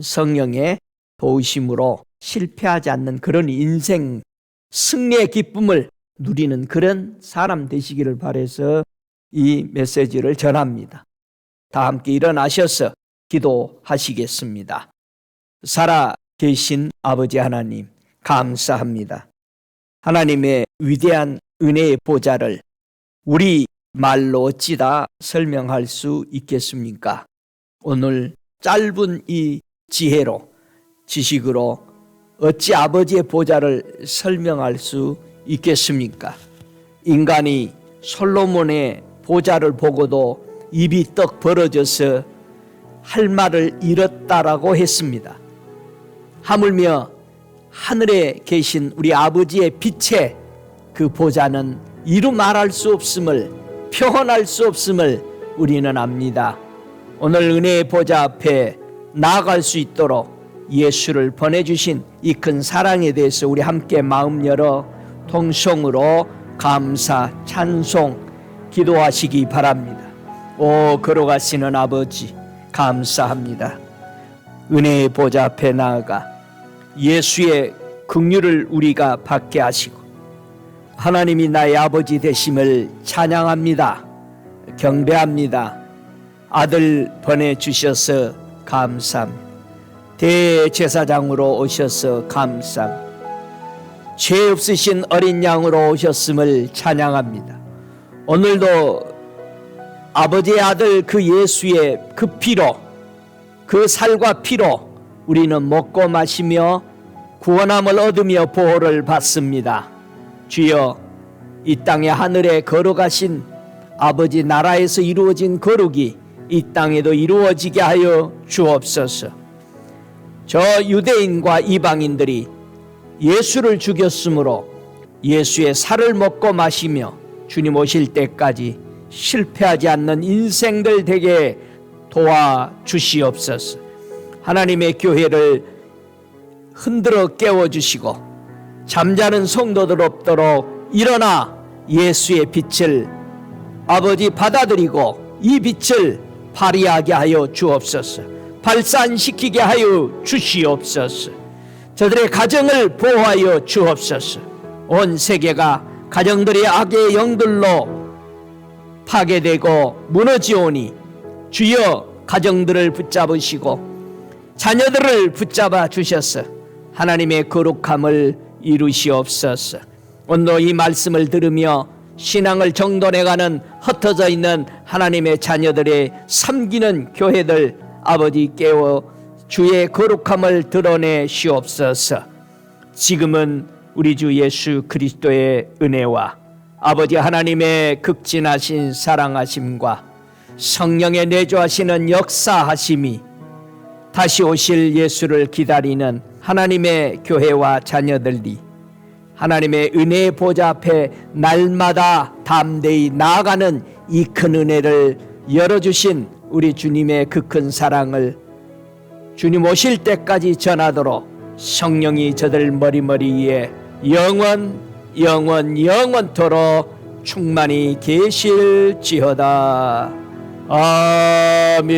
성령의 도우심으로 실패하지 않는 그런 인생 승리의 기쁨을 누리는 그런 사람 되시기를 바라서 이 메시지를 전합니다. 다 함께 일어나셔서 기도하시겠습니다. 살아 계신 아버지 하나님 감사합니다. 하나님의 위대한 은혜의 보좌를 우리 말로 어찌다 설명할 수 있겠습니까? 오늘 짧은 이 지혜로, 지식으로 어찌 아버지의 보좌를 설명할 수 있겠습니까? 인간이 솔로몬의 보좌를 보고도 입이 떡 벌어져서 할 말을 잃었다라고 했습니다. 하물며 하늘에 계신 우리 아버지의 빛의 그 보좌는 이루 말할 수 없음을, 표현할 수 없음을 우리는 압니다. 오늘 은혜의 보좌 앞에 나아갈 수 있도록 예수를 보내주신 이 큰 사랑에 대해서 우리 함께 마음 열어 통성으로 감사, 찬송, 기도하시기 바랍니다. 오 걸어가시는 아버지 감사합니다. 은혜의 보좌 앞에 나아가 예수의 긍휼을 우리가 받게 하시고 하나님이 나의 아버지 되심을 찬양합니다. 경배합니다. 아들 보내주셔서 감사합니다. 대제사장으로 오셔서 감사합니다. 죄 없으신 어린 양으로 오셨음을 찬양합니다. 오늘도 아버지의 아들 그 예수의 그 피로, 그 살과 피로 우리는 먹고 마시며 구원함을 얻으며 보호를 받습니다. 주여, 이 땅의 하늘에 걸어가신 아버지 나라에서 이루어진 거룩이 이 땅에도 이루어지게 하여 주옵소서. 저 유대인과 이방인들이 예수를 죽였으므로 예수의 살을 먹고 마시며 주님 오실 때까지 실패하지 않는 인생들 되게 도와주시옵소서. 하나님의 교회를 흔들어 깨워주시고 잠자는 성도들 없도록 일어나 예수의 빛을 아버지 받아들이고 이 빛을 발휘하게 하여 주옵소서. 발산시키게 하여 주시옵소서. 저들의 가정을 보호하여 주옵소서. 온 세계가 가정들의 악의 영들로 파괴되고 무너지오니 주여 가정들을 붙잡으시고 자녀들을 붙잡아 주셔서 하나님의 거룩함을 이루시옵소서. 오늘 이 말씀을 들으며 신앙을 정돈해가는 흩어져 있는 하나님의 자녀들의 섬기는 교회들 아버지 깨워 주의 거룩함을 드러내시옵소서. 지금은 우리 주 예수 그리스도의 은혜와 아버지 하나님의 극진하신 사랑하심과 성령의 내주하시는 역사하심이 다시 오실 예수를 기다리는 하나님의 교회와 자녀들이 하나님의 은혜의 보좌 앞에 날마다 담대히 나아가는 이 큰 은혜를 열어주신 우리 주님의 그 큰 사랑을 주님 오실 때까지 전하도록 성령이 저들 머리머리 위에 영원토록 충만히 계실지어다. 아멘.